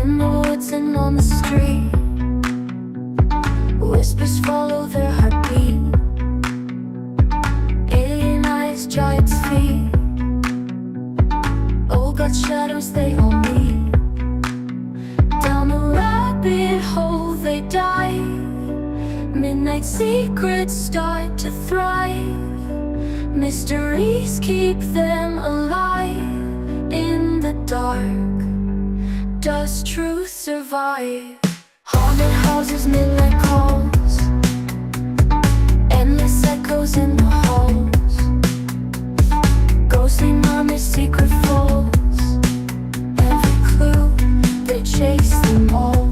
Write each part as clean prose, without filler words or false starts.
In the woods and on the street, whispers follow their heartbeat. Alien eyes, giant's feet. All got shadows they all meet. Down the rabbit hole they dive. Midnight secrets start to thrive. Mysteries keep them alive. In the dark, does truth survive? Haunted houses, midnight calls, endless echoes in the halls. Ghostly memories, secret falls. Every clue, they chase them all.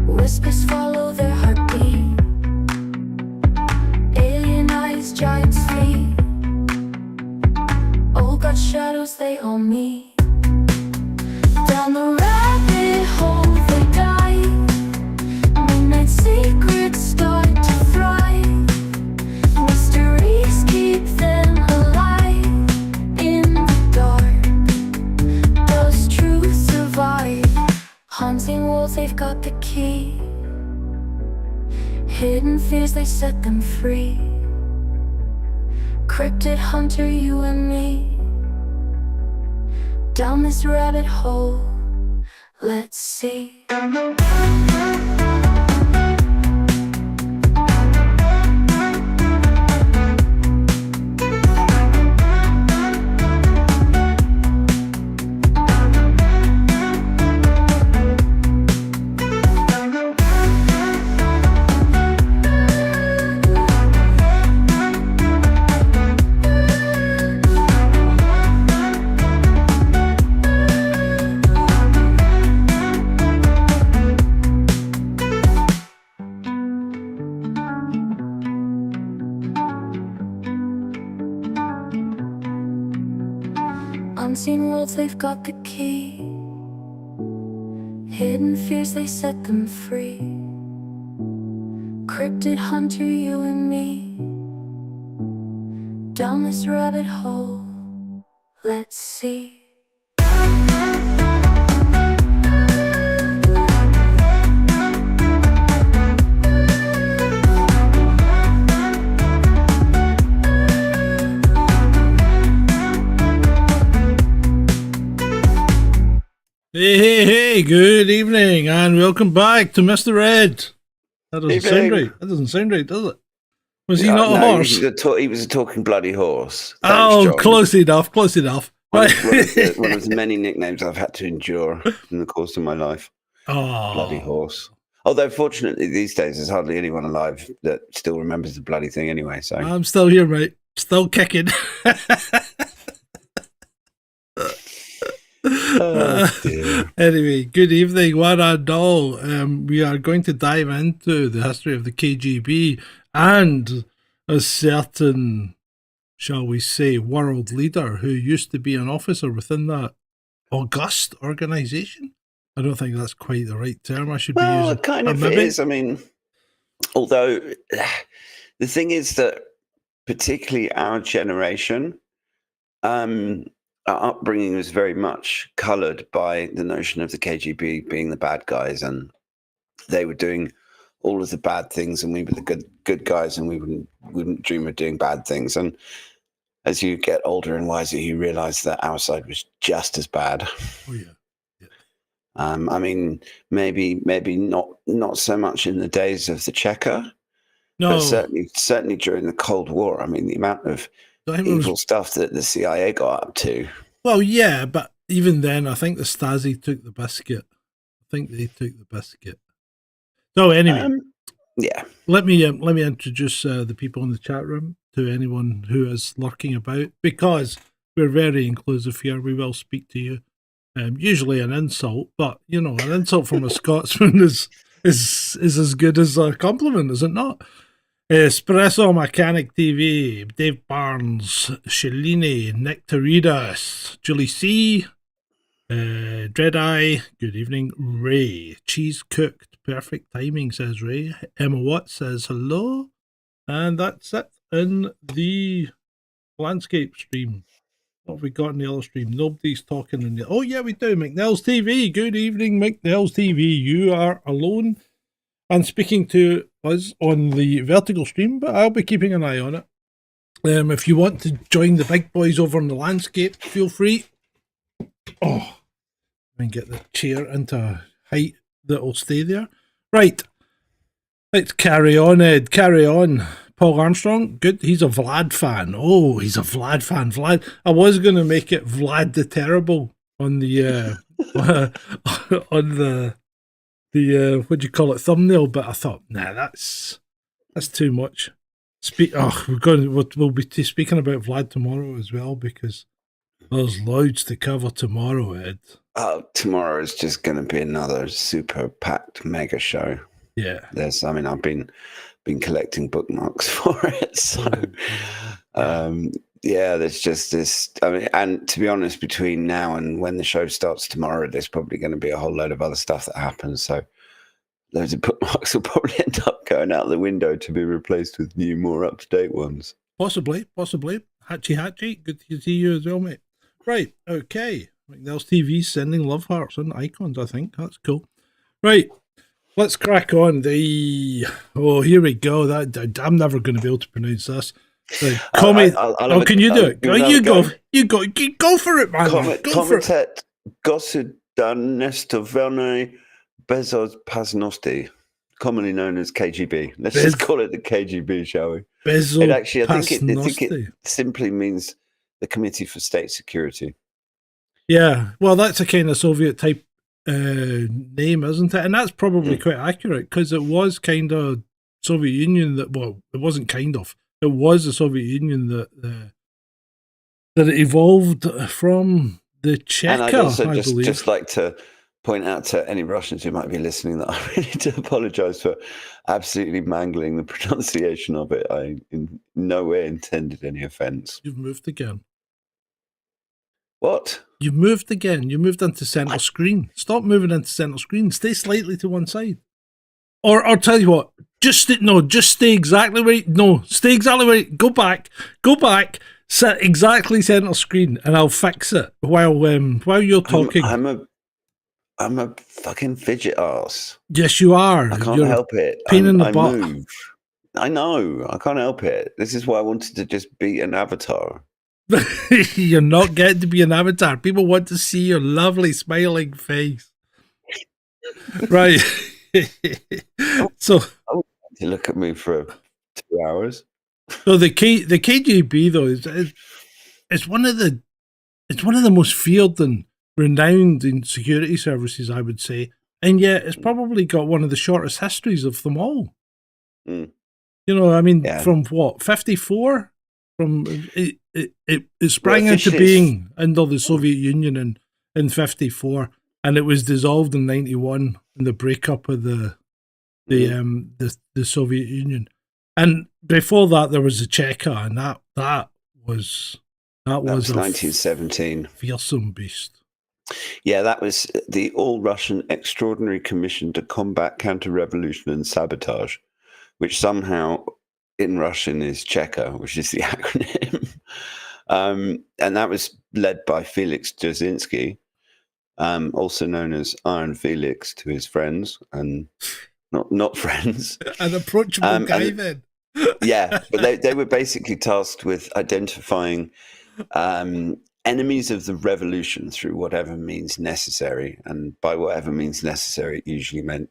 Whispers follow their heartbeat. Alien eyes, giant's feet. All got shadows they all meet. Down the rabbit hole they dive. Midnight secrets start to thrive. Mysteries keep them alive. In the dark, does truth survive? Haunting walls, they've got the key. Hidden fears, they set them free. Cryptid hunter, you and me. Down this rabbit hole, let's see. Unseen worlds, they've got the key. Hidden fears, they set them free. Cryptid hunter, you and me. Down this rabbit hole, let's see. Hey, good evening and welcome back to Mr. Red. That doesn't sound right. That doesn't sound right, does it? Was he not a horse? He was a talking bloody horse. Thanks, John. Close enough. One of the many nicknames I've had to endure in the course of my life. Oh. Bloody horse. Although, fortunately, these days, there's hardly anyone alive that still remembers the bloody thing anyway. So I'm still here, mate. Still kicking. Oh, dear. Anyway, good evening, one and all. We are going to dive into the history of the KGB and a certain, shall we say, world leader who used to be an officer within that august organisation. I don't think that's quite the right term I should be using. Well, it kind of is. I mean, although the thing is that particularly our generation, our upbringing was very much coloured by the notion of the KGB being the bad guys, and they were doing all of the bad things, and we were the good guys, and we wouldn't dream of doing bad things. And as you get older and wiser, you realise that our side was just as bad. Oh yeah. I mean, maybe not so much in the days of the Checker, but certainly during the Cold War. I mean, the amount of evil stuff that the CIA got up to. Well, yeah, but even then, I think the Stasi took the biscuit. I think they took the biscuit. So anyway, yeah. Let me introduce the people in the chat room to anyone who is lurking about, because we're very inclusive here. We will speak to you. Usually an insult, but you know, an insult from a Scotsman is as good as a compliment, is it not? Espresso Mechanic TV, Dave Barnes, Shalini, Nectaridas, Julie C, Dreadeye, good evening, Ray, Cheese Cooked, perfect timing, says Ray. Emma Watts says hello, and that's it in the landscape stream. What have we got in the other stream? Nobody's talking in the... Oh, yeah, we do. McNell's TV. Good evening, McNell's TV. You are alone and speaking to us on the vertical stream, but I'll be keeping an eye on it. If you want to join the big boys over in the landscape, feel free. Oh, and get the chair into a height that will stay there. Right. Let's carry on, Ed. Carry on. Paul Armstrong, good. He's a Vlad fan. Oh, he's a Vlad fan. Vlad. I was going to make it Vlad the Terrible on the on the what do you call it, thumbnail, but I thought, nah, that's too much. We'll be speaking about Vlad tomorrow as well, because there's loads to cover tomorrow, Ed. Oh, tomorrow is just going to be another super packed mega show. Yeah. I've been collecting bookmarks for it. So, there's just this. And to be honest, between now and when the show starts tomorrow, there's probably going to be a whole load of other stuff that happens. So, loads of bookmarks will probably end up going out the window to be replaced with new, more up to date ones. Possibly. Hatchy, good to see you as well, mate. Right, okay. McNell's TV sending love hearts and icons, I think. That's cool. Right. Let's crack on. Here we go. I'm never going to be able to pronounce this. Can you do it? You go for it, man. Go for it. Gosudarstvenny Bezos Pasnosti, commonly known as KGB. Let's just call it the KGB, shall we? I think it simply means the Committee for State Security. Yeah, well, that's a kind of Soviet type name, isn't it? And that's probably quite accurate, because it was kind of Soviet Union it wasn't kind of. It was the Soviet Union that it evolved from the Cheka, and I'd also I believe. Just like to point out to any Russians who might be listening that I really do apologize for absolutely mangling the pronunciation of it. I in no way intended any offense. You've moved again. What? You moved again. You moved into center screen. Stop moving into center screen. Stay slightly to one side. Or I'll tell you what. Just stay exactly where. Stay exactly where. Go back. Sit exactly center screen, and I'll fix it while you're talking. I'm a fucking fidget ass. Yes, you are. I can't help it. Pain in the butt. Move. I know. I can't help it. This is why I wanted to just be an avatar. You're not getting to be an avatar. People want to see your lovely smiling face. Right. So to look at me for 2 hours. So the KGB though is one of the most feared and renowned in security services, I would say, and yet it's probably got one of the shortest histories of them all. Mm. From what, 54? From it sprang into being under the Soviet Union in 54, and it was dissolved in 91 in the breakup of the Soviet Union. And before that, there was the Cheka, and that was 1917. Fearsome beast. Yeah, that was the All-Russian Extraordinary Commission to Combat Counter-Revolution and Sabotage, which somehow in Russian is Cheka, which is the acronym. And that was led by Felix Dzerzhinsky, also known as Iron Felix to his friends, and not friends. An approachable guy then. Yeah, but they were basically tasked with identifying enemies of the revolution through whatever means necessary. And by whatever means necessary, it usually meant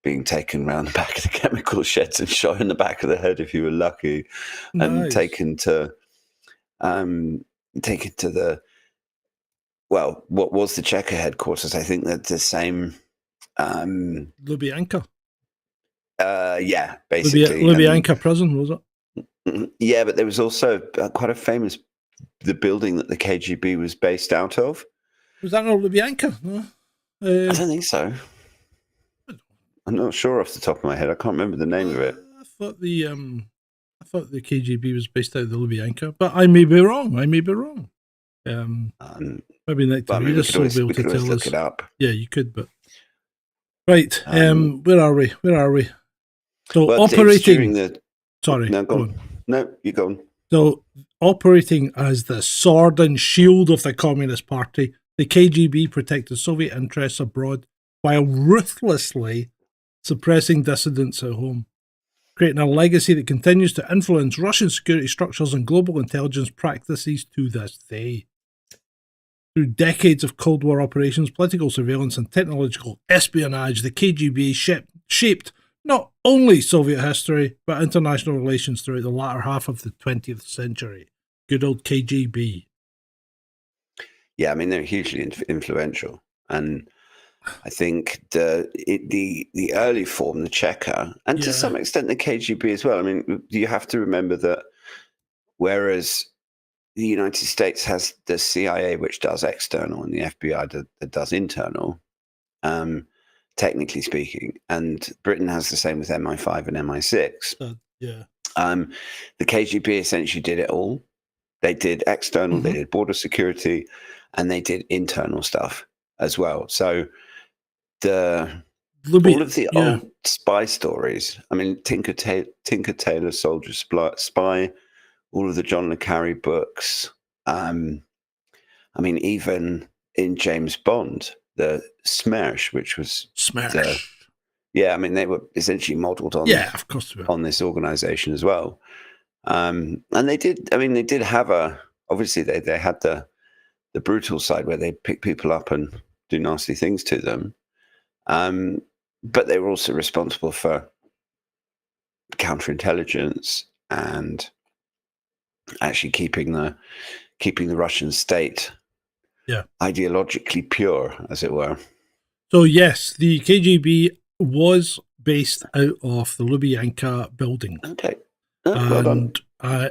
being taken around the back of the chemical sheds and shot in the back of the head if you were lucky, and taken to the, well, what was the Cheka headquarters? I think that the same Lubyanka. Yeah, basically. Lubyanka prison, was it? Yeah, but there was also quite a famous, the building that the KGB was based out of. Was that not Lubyanka? No? I don't think so. I'm not sure off the top of my head. I can't remember the name of it. I thought the KGB was based out of the Lubyanka, but I may be wrong. Maybe Nick Well, I mean, Tavidas will be able to tell look us. it up. Yeah, you could, but right. Where are we? So Well, it's operating. during the. Sorry, No, go on. No, you go on. So operating as the sword and shield of the Communist Party, the KGB protected Soviet interests abroad while ruthlessly suppressing dissidents at home, creating a legacy that continues to influence Russian security structures and global intelligence practices to this day. Through decades of Cold War operations, political surveillance, and technological espionage, the KGB shaped not only Soviet history, but international relations throughout the latter half of the 20th century. Good old KGB. Yeah, I mean, they're hugely influential. And I think the early form, the Cheka, and to some extent the KGB as well. I mean, you have to remember that whereas the United States has the CIA, which does external, and the FBI that does internal, technically speaking, and Britain has the same with MI5 and MI6. The KGB essentially did it all. They did external, they did border security, and they did internal stuff as well. So all of the old spy stories, I mean, Tinker Tailor Soldier Spy, all of the John le Carre books. I mean, even in James Bond, the Smersh, which was Smersh. I mean, they were essentially modelled on of course on this organisation as well. And they did. I mean, they did have obviously they had the brutal side where they pick people up and do nasty things to them. But they were also responsible for counterintelligence and actually keeping the Russian state ideologically pure, as it were. So yes, the KGB was based out of the Lubyanka building. Okay. Well done.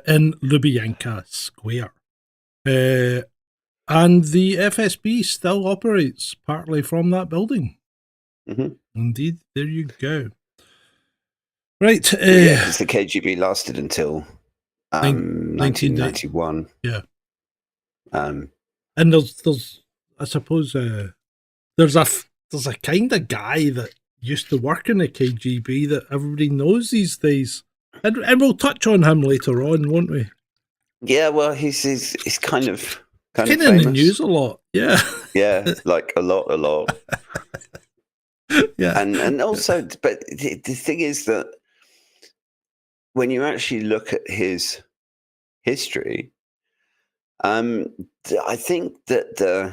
In Lubyanka Square. And the FSB still operates partly from that building. Indeed, there you go. Right. Because the KGB lasted until 1991. Yeah. And there's I suppose there's a kind of guy that used to work in the KGB that everybody knows these days, and we'll touch on him later on, won't we? Yeah, well, he's kind of in the news a lot. Yeah, yeah, like a lot. Yeah, and also, but the thing is that when you actually look at his history, I think that the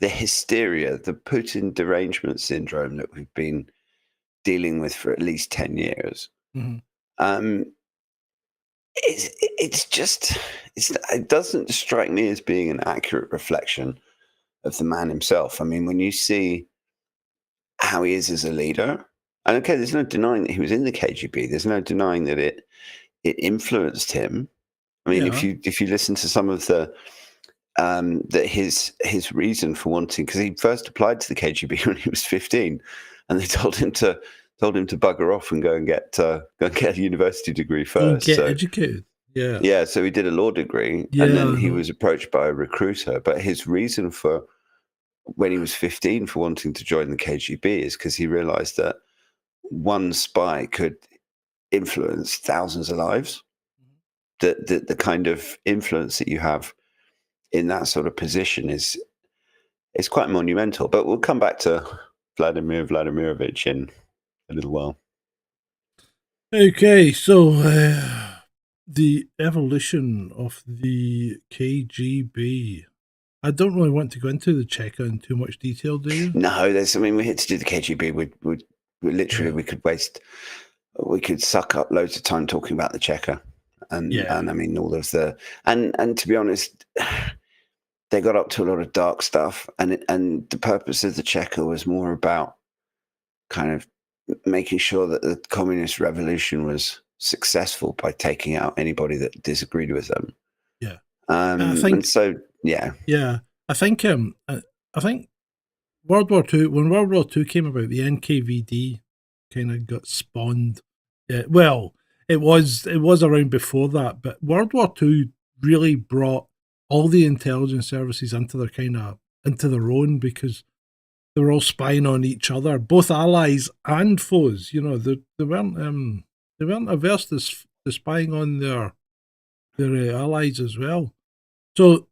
hysteria, the Putin derangement syndrome that we've been dealing with for at least 10 years, it doesn't strike me as being an accurate reflection of the man himself. I mean, when you see how he is as a leader, and okay, there's no denying that he was in the KGB. There's no denying that it influenced him. I mean, if you listen to some of his reason for wanting, because he first applied to the KGB when he was 15, and they told him to bugger off and go and get a university degree first. Get educated. Yeah. Yeah. So he did a law degree, and then he was approached by a recruiter. But his reason for when he was 15 for wanting to join the KGB is because he realized that one spy could influence thousands of lives. The kind of influence that you have in that sort of position is quite monumental. But we'll come back to Vladimir Vladimirovich in a little while. Okay, so the evolution of the KGB. I don't really want to go into the Cheka in too much detail, do you? No, we're here to do the KGB. We literally we could suck up loads of time talking about the Cheka. And I mean, all of the and to be honest, they got up to a lot of dark stuff, and the purpose of the Cheka was more about kind of making sure that the communist revolution was successful by taking out anybody that disagreed with them. Yeah, I think so. Yeah, I think World War II, when World War II came about, the NKVD kind of got spawned Yeah, well, it was around before that, but World War Two really brought all the intelligence services into their own, because they were all spying on each other, both allies and foes. You know, they weren't averse to spying on their allies as well. So,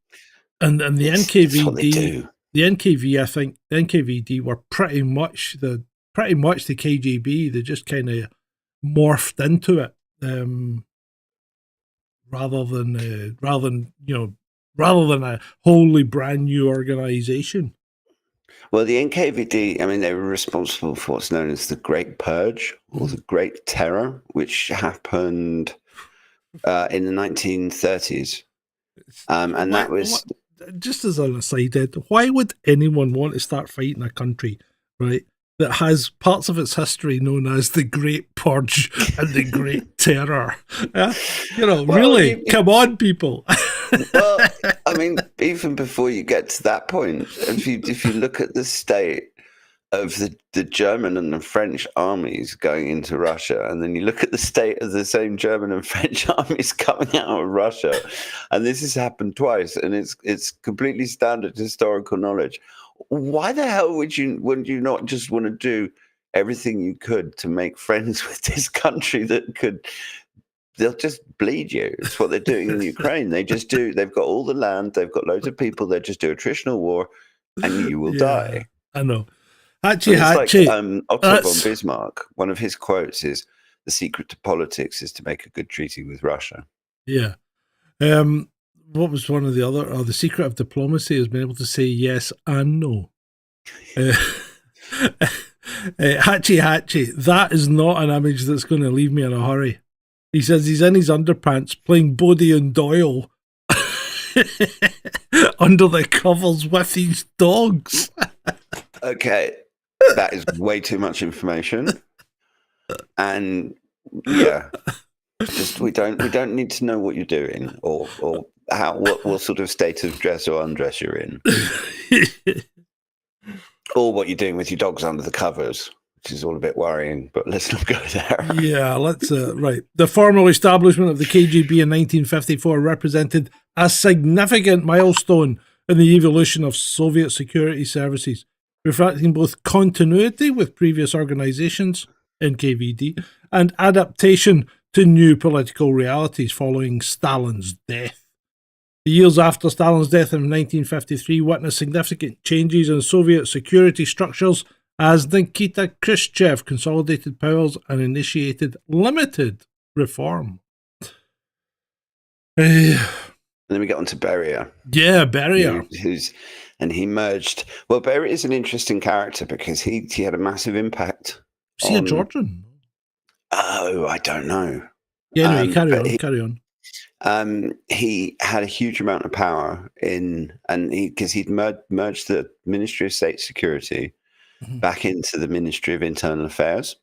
and the It's what they NKVD, do. the NKV, I think the NKVD were pretty much the KGB. They just kind of morphed into it, rather than a wholly brand new organization. Well, the NKVD, I mean, they were responsible for what's known as the Great Purge or the Great Terror, which happened in the 1930s. And that was... Just as an aside, Ed, why would anyone want to start fighting a country, right, that has parts of its history known as the Great Purge and the Great Terror? Really, come on, people. Well, I mean, even before you get to that point, if you look at the state of the German and the French armies going into Russia, and then you look at the state of the same German and French armies coming out of Russia, and this has happened twice, and it's completely standard historical knowledge. Why the hell would you not just want to do everything you could to make friends with this country they'll just bleed you? It's what they're doing in Ukraine. They've got all the land, they've got loads of people, they just do attritional war, and you will die. I know. Hatchy. Otto von Bismarck, one of his quotes is, "The secret to politics is to make a good treaty with Russia." Yeah. What was one of the other? Oh, the secret of diplomacy is being able to say yes and no. Hatchy, that is not an image that's going to leave me in a hurry. He says he's in his underpants playing Bodie and Doyle under the covers with his dogs. Okay, that is way too much information, and yeah, just we don't need to know what you're doing or what sort of state of dress or undress you're in, or what you're doing with your dogs under the covers, which is all a bit worrying. But let's not go there. Yeah, let's right. The formal establishment of the KGB in 1954 represented a significant milestone in the evolution of Soviet security services, reflecting both continuity with previous organizations, NKVD, and adaptation to new political realities following Stalin's death. The years after Stalin's death in 1953 witnessed significant changes in Soviet security structures as Nikita Khrushchev consolidated powers and initiated limited reform. And then we get on to Beria. Yeah, Beria. He merged. Well, Beria is an interesting character because he had a massive impact. Is he a Georgian? Oh, I don't know. Yeah, anyway, carry on. He had a huge amount of power because he'd merged the Ministry of State Security back into the Ministry of Internal Affairs,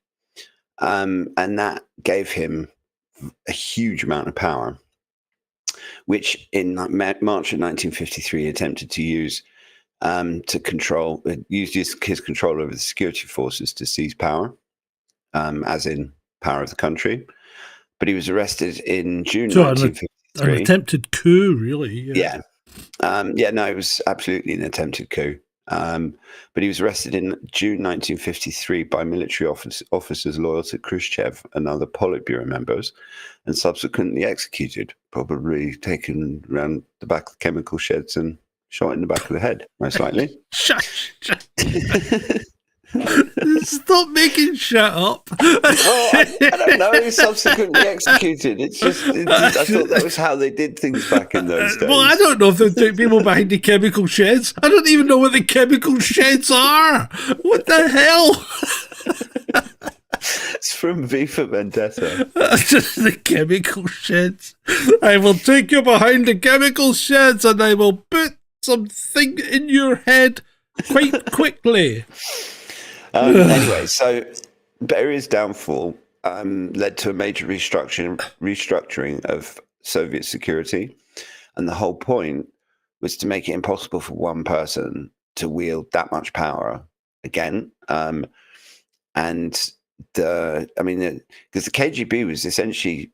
and that gave him a huge amount of power, which in March of 1953 he attempted to use to use his control over the security forces to seize power, as in power of the country. But he was arrested in June 1953. An attempted coup, really. Yeah. No, it was absolutely an attempted coup. But he was arrested in June 1953 by military officers loyal to Khrushchev and other Politburo members, and subsequently executed, probably taken around the back of the chemical sheds and shot in the back of the head, most likely. Shut. Stop making shit up. Well, I don't know. He was subsequently executed. I thought that was how they did things back in those days. Well, I don't know if they took people behind the chemical sheds. I don't even know what the chemical sheds are. What the hell? It's from V for Vendetta. The chemical sheds. I will take you behind the chemical sheds and I will put something in your head quite quickly. Anyway, so Beria's downfall led to a major restructuring of Soviet security, and the whole point was to make it impossible for one person to wield that much power again. And because the KGB was essentially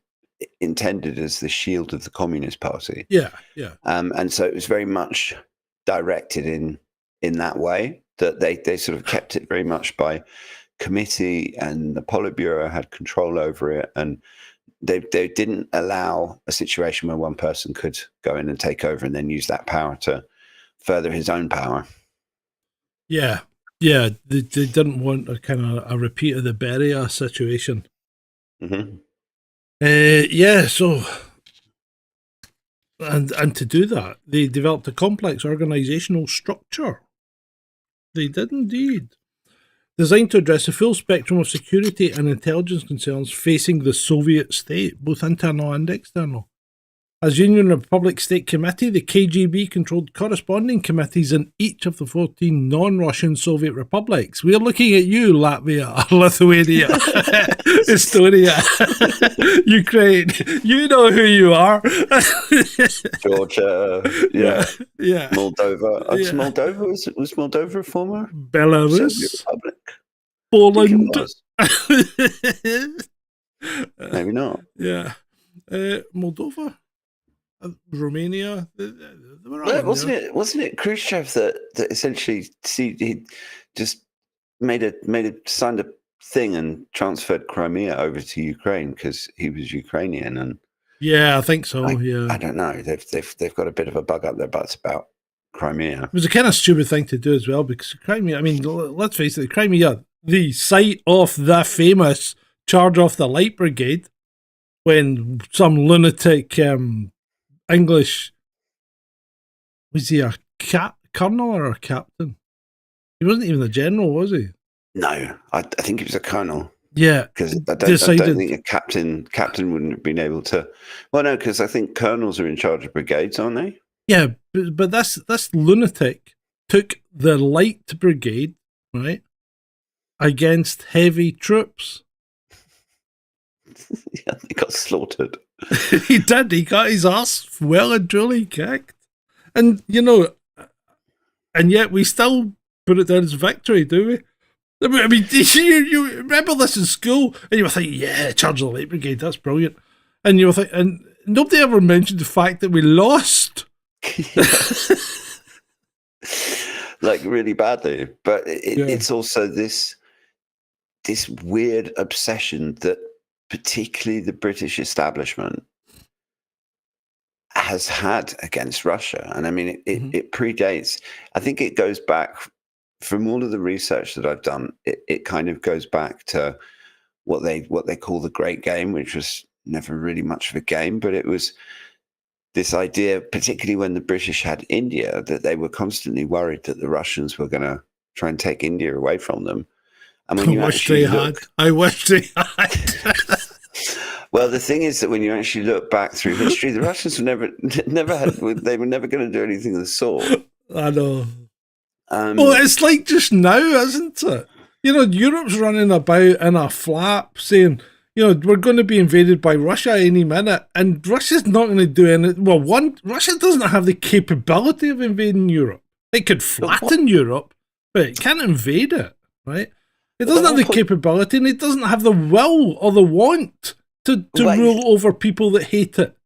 intended as the shield of the Communist Party. Yeah, yeah. And so it was very much directed in that way, that they sort of kept it very much by committee, and the Politburo had control over it, and they didn't allow a situation where one person could go in and take over and then use that power to further his own power. Yeah, yeah. They didn't want a kind of a repeat of the Beria situation. Mm-hmm. Yeah, so and to do that, they developed a complex organizational structure. They did indeed. Designed to address the full spectrum of security and intelligence concerns facing the Soviet state, both internal and external. As Union Republic State Committee, the KGB controlled corresponding committees in each of the 14 non-Russian Soviet republics. We're looking at you, Latvia, Lithuania, Estonia, Ukraine. You know who you are. Georgia, yeah. Moldova. Moldova was Moldova a former Belarus, Soviet Republic? Poland. Maybe not. Yeah. Moldova. Romania, wasn't it Khrushchev that essentially he just signed a thing and transferred Crimea over to Ukraine because he was Ukrainian? And yeah, I think so. I don't know. They've got a bit of a bug up their butts about Crimea. It was a kind of stupid thing to do as well, because Crimea, I mean, let's face it, Crimea, the site of the famous charge off the Light Brigade, when some lunatic English, was he a colonel or a captain? He wasn't even a general, was he? No, I think he was a colonel. Yeah, because I don't think a captain wouldn't have been able to. Well, no, because I think colonels are in charge of brigades, aren't they? Yeah, but this lunatic took the Light Brigade, right, against heavy troops. Yeah, he got slaughtered. He did. He got his ass well and truly kicked. And, and yet we still put it down as victory, do we? I mean, you remember this in school, and you were thinking, yeah, charge of the Light Brigade, that's brilliant. And you were thinking, and nobody ever mentioned the fact that we lost. Like, really badly. But it's also this weird obsession that particularly the British establishment has had against Russia. And I mean, it predates, I think it goes back, from all of the research that I've done, it kind of goes back to what they call the Great Game, which was never really much of a game, but it was this idea, particularly when the British had India, that they were constantly worried that the Russians were going to try and take India away from them. And when I wish they had. Well, the thing is that when you actually look back through history, the Russians never had. They were never going to do anything of the sort. I know. Well, it's like just now, isn't it? Europe's running about in a flap saying, we're going to be invaded by Russia any minute, and Russia's not going to do anything. Well, Russia doesn't have the capability of invading Europe. It could flatten Europe, but it can't invade it, right? It doesn't have the capability, and it doesn't have the will or the want to rule over people that hate it.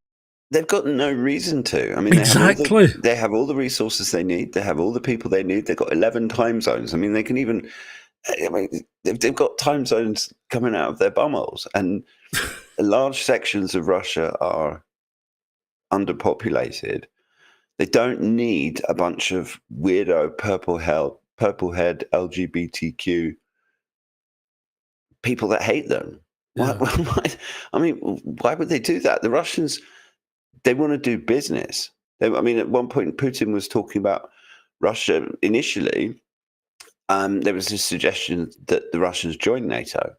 They've got no reason to. I mean, exactly. They have all the resources they need. They have all the people they need. They've got 11 time zones. I mean, they can even. I mean, they've got time zones coming out of their bumholes, and large sections of Russia are underpopulated. They don't need a bunch of weirdo purple head LGBTQ people that hate them. Yeah. Why? I mean, why would they do that? The Russians, they want to do business. At one point, Putin was talking about Russia initially. There was a suggestion that the Russians join NATO,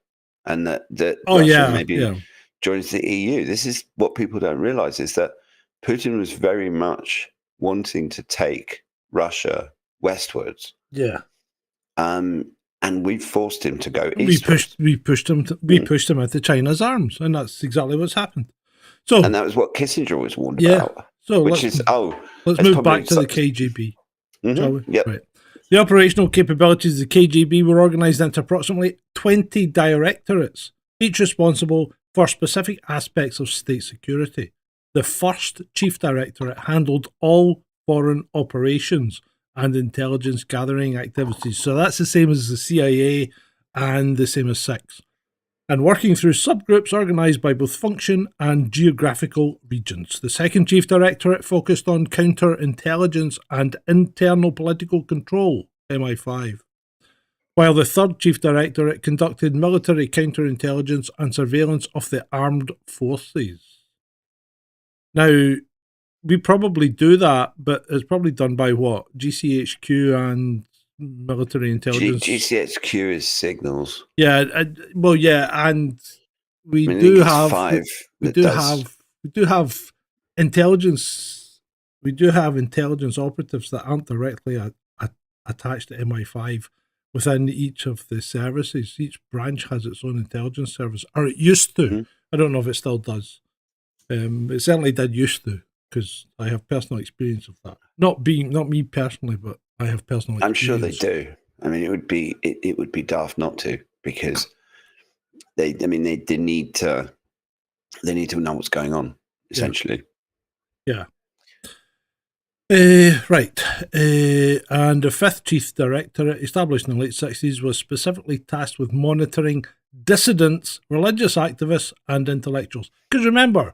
and that Russia joins the EU. This is what people don't realize, is that Putin was very much wanting to take Russia westwards. Yeah. And we forced him to go east. We pushed him out to China's arms, and that's exactly what's happened. So, and that was what Kissinger was warned about. So let's move back to the KGB. Mm-hmm. Yep. Right. The operational capabilities of the KGB were organised into approximately 20 directorates, each responsible for specific aspects of state security. The first chief directorate handled all foreign operations and intelligence gathering activities. So that's the same as the CIA and the same as SIX. And working through subgroups organised by both function and geographical regions. The second chief directorate focused on counterintelligence and internal political control, MI5. While the third chief directorate conducted military counterintelligence and surveillance of the armed forces. Now, we probably do that, but it's probably done by what? GCHQ and military intelligence. GCHQ is signals. Yeah, well, yeah, and we I mean, do I think it's have five. we do have intelligence. We do have intelligence operatives that aren't directly attached to MI5 within each of the services. Each branch has its own intelligence service, or it used to. Mhm. I don't know if it still does. It certainly did used to, because I have personal experience of that. Not me personally, but I have personal experience. I'm sure they do. I mean, it would be daft not to, because they need to know what's going on, essentially. Yeah. Right. And the fifth chief directorate, established in the late 60s, was specifically tasked with monitoring dissidents, religious activists, and intellectuals. Because remember,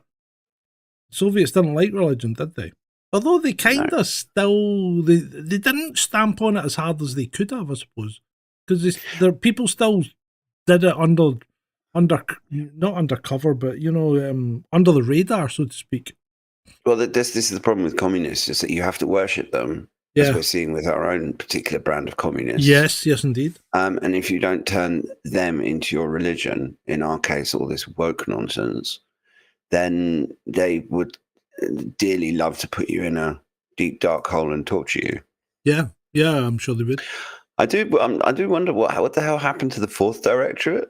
Soviets didn't like religion, did they? Although they kind of still, they didn't stamp on it as hard as they could have, I suppose. Because the people still did it under not undercover, but under the radar, so to speak. Well, this is the problem with communists, is that you have to worship them, as we're seeing with our own particular brand of communists. Yes, indeed. And if you don't turn them into your religion, in our case, all this woke nonsense, then they would dearly love to put you in a deep, dark hole and torture you. Yeah, I'm sure they would. I do wonder what the hell happened to the fourth directorate.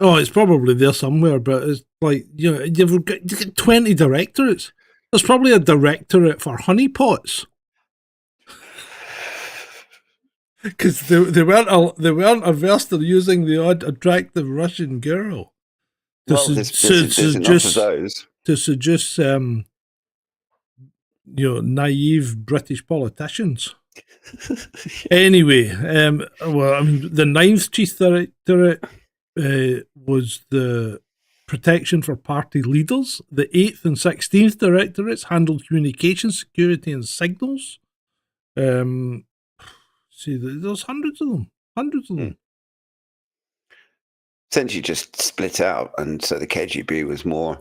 Oh, it's probably there somewhere, but it's like, you've got 20 directorates. There's probably a directorate for honeypots. Because they weren't averse to using the odd attractive Russian girl. There's enough of those. To seduce, naive British politicians. Anyway, the ninth chief directorate was the protection for party leaders. The 8th and 16th directorates handled communication, security, and signals. See, there's hundreds of them. Essentially just split out, and so the KGB was more,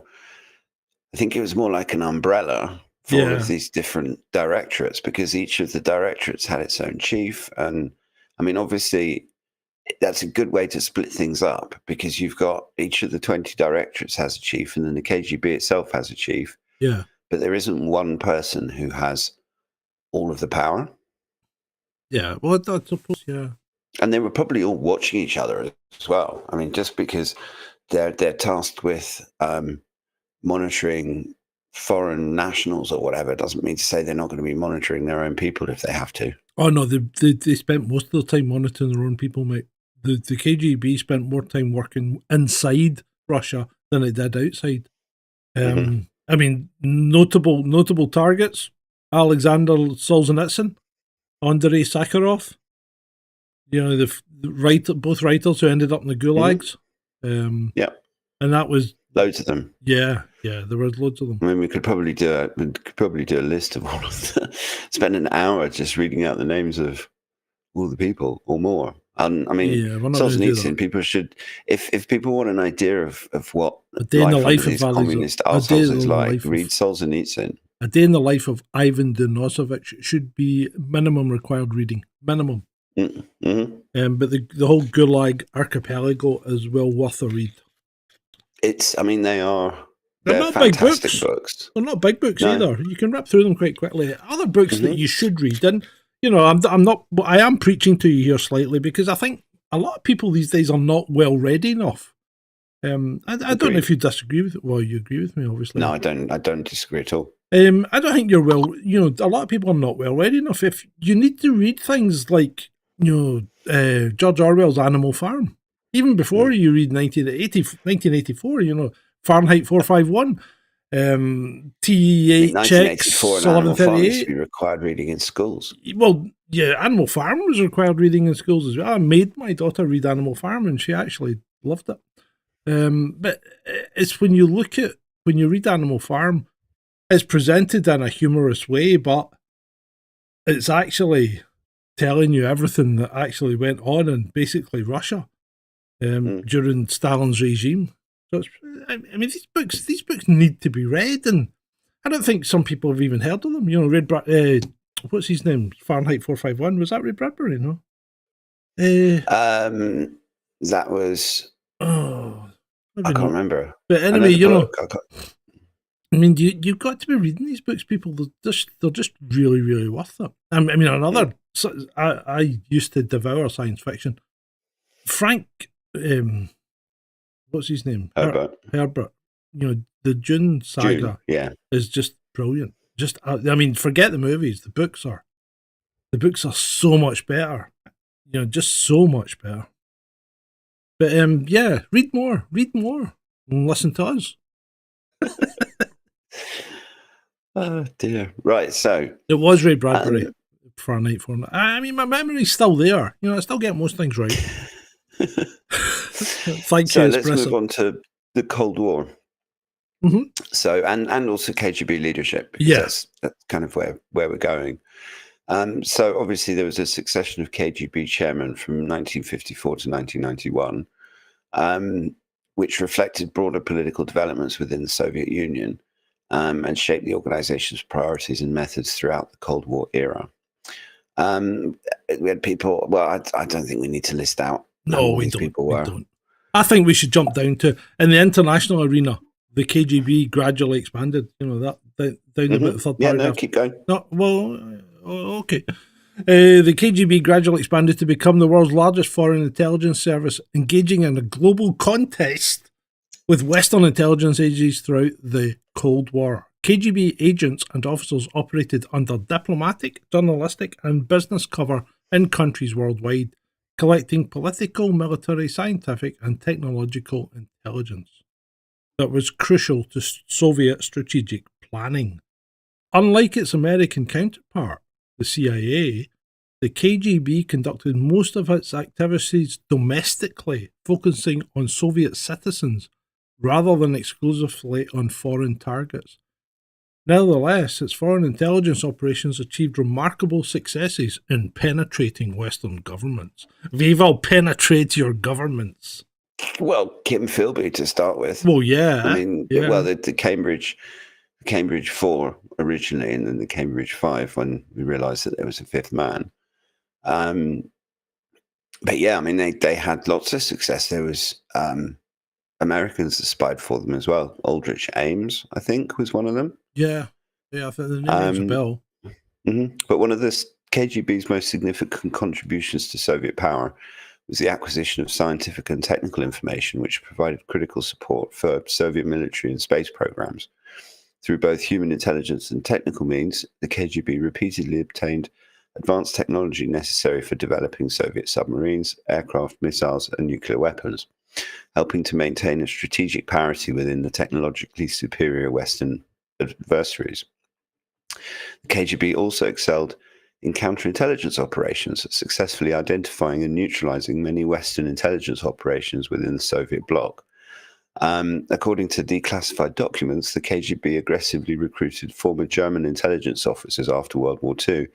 I think it was more like an umbrella for all of these different directorates, because each of the directorates had its own chief. And I mean, obviously, that's a good way to split things up, because you've got each of the 20 directorates has a chief, and then the KGB itself has a chief. Yeah. But there isn't one person who has all of the power. Yeah, well, I suppose, yeah. And they were probably all watching each other as well. I mean, just because they're tasked with monitoring foreign nationals or whatever doesn't mean to say they're not going to be monitoring their own people if they have to. Oh, no, they spent most of the time monitoring their own people, mate. The KGB spent more time working inside Russia than it did outside. I mean, notable targets: Alexander Solzhenitsyn, Andrei Sakharov. Both writers who ended up in the gulags. And that was loads of them. Yeah, there was loads of them. I mean, we could probably do a list of all of them. Spend an hour just reading out the names of all the people or more. And I mean, Solzhenitsyn, people should, if people want an idea of what a day in the life of these communist assholes is like, read Solzhenitsyn. A Day in the Life of Ivan Denisovich should be minimum required reading. Minimum. Mm-hmm. But the whole Gulag archipelago is well worth a read. They're not big books. They're not big books either. You can rip through them quite quickly. Other books that you should read, and I am preaching to you here slightly, because I think a lot of people these days are not well read enough. I don't know if you disagree with it. Well, you agree with me, obviously. No, I don't disagree at all. I don't think you're well. A lot of people are not well read enough. If you need to read things like George Orwell's Animal Farm, even before you read 1984. Fahrenheit 451, TEHX 1984 and Animal Farm used to 1138. be required reading in schools. Well, yeah, Animal Farm was required reading in schools as well. I made my daughter read Animal Farm, and she actually loved it. But it's when you read Animal Farm, it's presented in a humorous way, but it's actually telling you everything that actually went on in basically Russia during Stalin's regime. So these books need to be read, and I don't think some people have even heard of them. What's his name? Fahrenheit 451. Was that Ray Bradbury? No. That was. I can't remember. But anyway, you've got to be reading these books, people. They're just really, really worth it. I used to devour science fiction. Frank, what's his name? Herbert. The Dune saga is just brilliant. Forget the movies. The books are so much better. Just so much better. But read more, and listen to us. Oh dear! Right, so it was Ray Bradbury for a night for. My memory's still there. I still get most things right. Thank you. Let's move on to the Cold War. Mm-hmm. So and also KGB leadership. Yes, that's kind of where we're going. So obviously there was a succession of KGB chairmen from 1954 to 1991, which reflected broader political developments within the Soviet Union and shaped the organization's priorities and methods throughout the Cold War era. We had people. Well, I don't think we need to list out. No, we don't. I think we should jump down to in the international arena. The KGB gradually expanded. That down the bit of third paragraph. No, keep going. No, well, okay. The KGB gradually expanded to become the world's largest foreign intelligence service, engaging in a global contest with Western intelligence agencies throughout the Cold War. KGB agents and officers operated under diplomatic, journalistic, and business cover in countries worldwide, collecting political, military, scientific, and technological intelligence that was crucial to Soviet strategic planning. Unlike its American counterpart, the CIA, the KGB conducted most of its activities domestically, focusing on Soviet citizens rather than exclusively on foreign targets. Nevertheless, its foreign intelligence operations achieved remarkable successes in penetrating Western governments. We will penetrate your governments. Well, Kim Philby to start with. Well, yeah. The Cambridge 4 originally, and then the Cambridge 5 when we realised that there was a fifth man. But yeah, they had lots of success. There was Americans that spied for them as well. Aldrich Ames, I think, was one of them. Yeah, I think the name rings a bell. Mm-hmm. But one of the KGB's most significant contributions to Soviet power was the acquisition of scientific and technical information, which provided critical support for Soviet military and space programs. Through both human intelligence and technical means, the KGB repeatedly obtained advanced technology necessary for developing Soviet submarines, aircraft, missiles, and nuclear weapons, helping to maintain a strategic parity within the technologically superior Western adversaries. The KGB also excelled in counterintelligence operations, successfully identifying and neutralizing many Western intelligence operations within the Soviet bloc. According to declassified documents, the KGB aggressively recruited former German intelligence officers after World War II,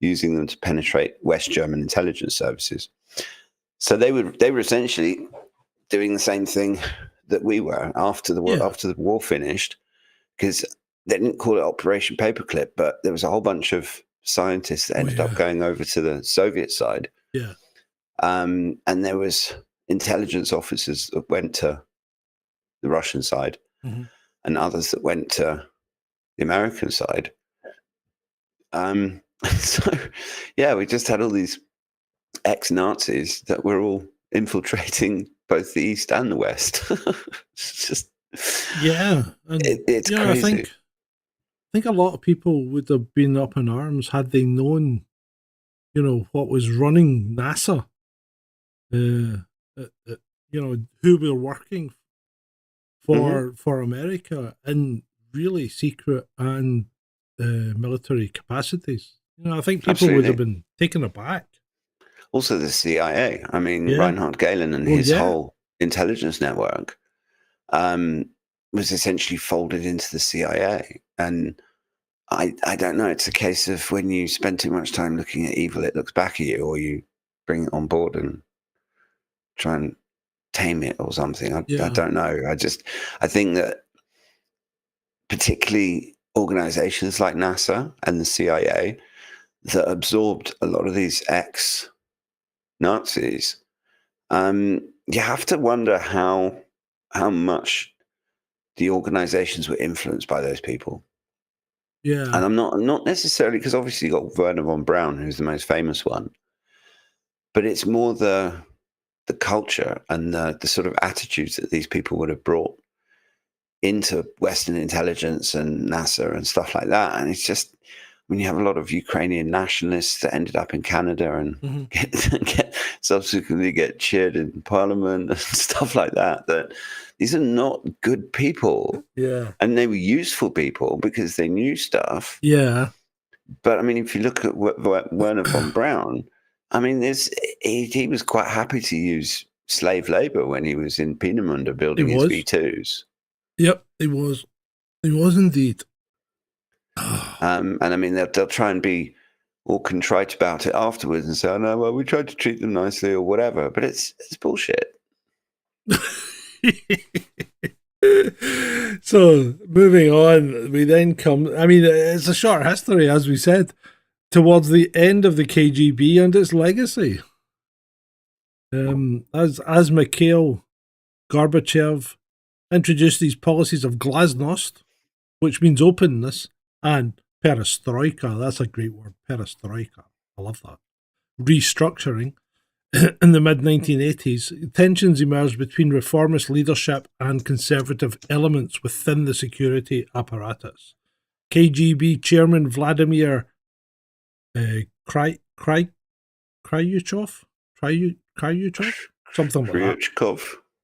using them to penetrate West German intelligence services. So they were essentially doing the same thing that we were after the war finished, because they didn't call it Operation Paperclip, but there was a whole bunch of scientists that ended up going over to the Soviet side. Yeah. And there was intelligence officers that went to the Russian side, and others that went to the American side. So, yeah, we just had all these ex-Nazis that were all infiltrating both the East and the West. It's just... Yeah. It's crazy. I think think a lot of people would have been up in arms had they known, what was running NASA, who were working for America in really secret and military capacities. I think people would have been taken aback. Also, the CIA. I mean, Yeah. Reinhard Gehlen and his whole intelligence network was essentially folded into the CIA. And I don't know. It's a case of when you spend too much time looking at evil, it looks back at you, or you bring it on board and try and tame it or something. I don't know. I think that particularly organizations like NASA and the CIA that absorbed a lot of these ex-Nazis, you have to wonder how much the organizations were influenced by those people. Yeah. And I'm not necessarily, because obviously you got Werner von Braun, who's the most famous one, but it's more the culture and the sort of attitudes that these people would have brought into Western intelligence and NASA and stuff like that. And it's just, when you have a lot of Ukrainian nationalists that ended up in Canada and subsequently get cheered in Parliament and stuff like that, that these are not good people. Yeah. And they were useful people because they knew stuff. Yeah. But I mean, if you look at Werner von Braun, I mean, he was quite happy to use slave labor when he was in Peenemünde building his V2s. Yep, he was. He was indeed. And I mean, they'll try and be all contrite about it afterwards and say, "Oh no, well, we tried to treat them nicely or whatever," but it's bullshit. So moving on, we then come. I mean, it's a short history, as we said, towards the end of the KGB and its legacy. As Mikhail Gorbachev introduced these policies of glasnost, which means openness, and perestroika. That's a great word, perestroika. I love that. Restructuring. In the mid-1980s, tensions emerged between reformist leadership and conservative elements within the security apparatus. KGB chairman Vladimir Kryuchkov? Something like that.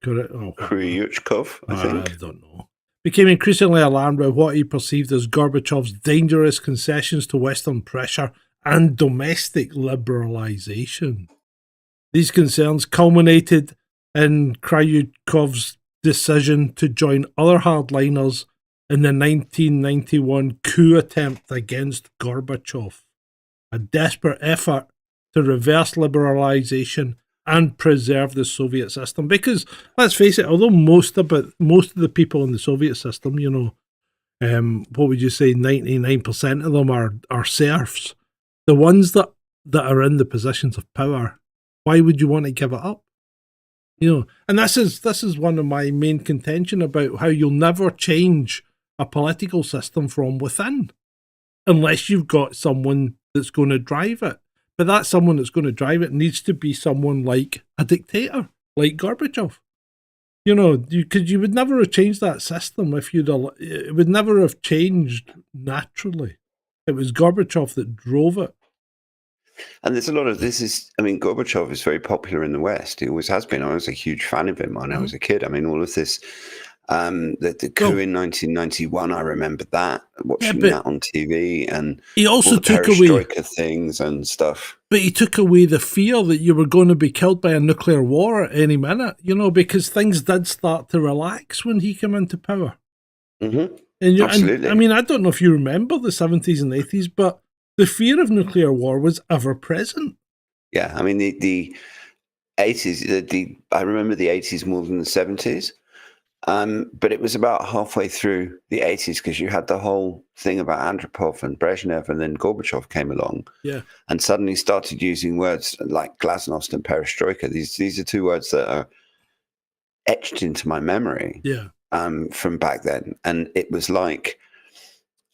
Kryuchkov, I think. I don't know. Became increasingly alarmed by what he perceived as Gorbachev's dangerous concessions to Western pressure and domestic liberalization. These concerns culminated in Kryuchkov's decision to join other hardliners in the 1991 coup attempt against Gorbachev, a desperate effort to reverse liberalization and preserve the Soviet system. Because, let's face it, although most of the people in the Soviet system, what would you say, 99% of them are serfs, the ones that are in the positions of power, why would you want to give it up? And this is one of my main contention about how you'll never change a political system from within unless you've got someone that's going to drive it. But that someone that's going to drive it needs to be someone like a dictator, like Gorbachev. Because you would never have changed that system it would never have changed naturally. It was Gorbachev that drove it. And there's a lot of Gorbachev is very popular in the West. He always has been. I was a huge fan of him when I was a kid. I mean, all of this, the coup in 1991, I remember that, watching that on TV, and he also took away things and stuff. But he took away the fear that you were going to be killed by a nuclear war at any minute, because things did start to relax when he came into power. Mm-hmm. Absolutely. And, I don't know if you remember the 70s and 80s, but the fear of nuclear war was ever present. Yeah, I mean, the 80s, I remember the 80s more than the 70s. But it was about halfway through the 80s because you had the whole thing about Andropov and Brezhnev, and then Gorbachev came along. Yeah. And suddenly started using words like glasnost and perestroika. These are two words that are etched into my memory. Yeah. From back then. And it was like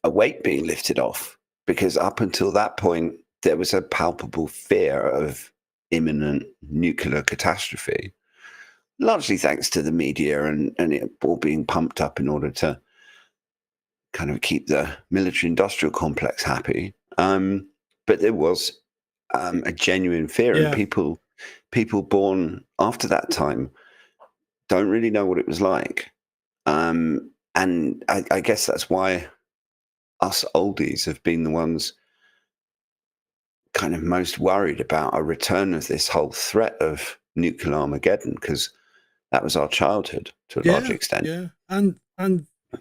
a weight being lifted off. Because up until that point, there was a palpable fear of imminent nuclear catastrophe, largely thanks to the media and it all being pumped up in order to kind of keep the military-industrial complex happy. But there was a genuine fear, Yeah. and people born after that time don't really know what it was like. And I guess that's why us oldies have been the ones kind of most worried about a return of this whole threat of nuclear Armageddon, because that was our childhood to a large extent. Yeah, and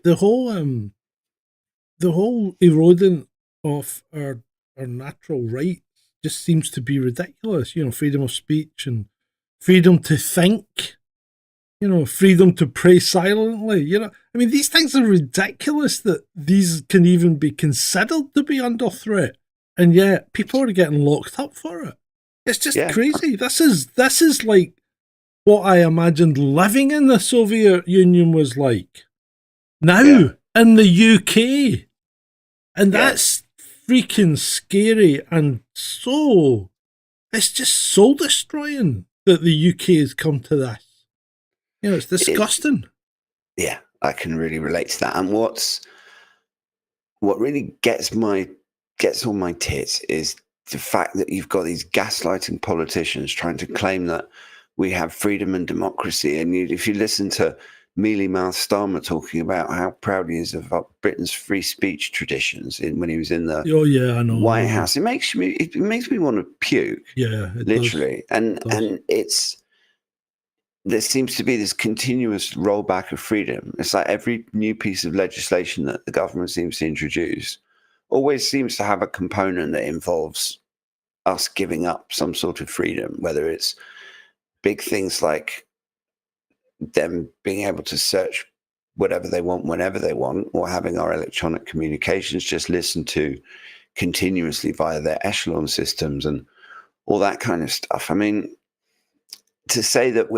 the whole eroding of our natural rights just seems to be ridiculous. You know, freedom of speech and freedom to think. You know, freedom to pray silently. You know, I mean, these things are ridiculous that these can even be considered to be under threat, and yet people are getting locked up for it. It's just crazy. This is like what I imagined living in the Soviet Union was like. Now in the UK, and that's freaking scary, and so it's just soul destroying that the UK has come to this. You know, it's disgusting. I can really relate to that. And what really gets on my tits is the fact that you've got these gaslighting politicians trying to claim that we have freedom and democracy. And if you listen to mealy mouth Starmer talking about how proud he is of Britain's free speech traditions when he was in the White House, it makes me want to puke. Yeah, it literally. Does. And there seems to be this continuous rollback of freedom. It's like every new piece of legislation that the government seems to introduce always seems to have a component that involves us giving up some sort of freedom, whether it's big things like them being able to search whatever they want, whenever they want, or having our electronic communications just listened to continuously via their echelon systems and all that kind of stuff. I mean, to say that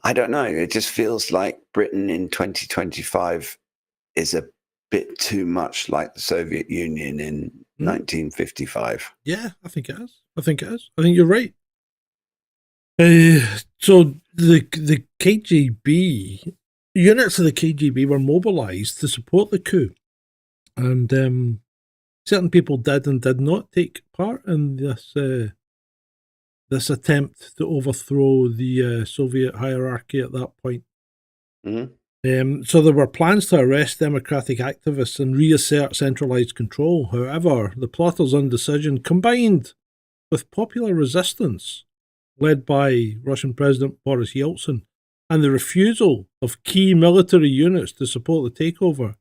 I don't know, it just feels like Britain in 2025 is a bit too much like the Soviet Union in 1955. Yeah, I think it is. I think you're right. So the KGB, units of the KGB were mobilized to support the coup. And certain people did and did not take part in this attempt to overthrow the Soviet hierarchy at that point. So there were plans to arrest democratic activists and reassert centralized control. However, the plotters' indecision, combined with popular resistance led by Russian President Boris Yeltsin, and the refusal of key military units to support the takeover,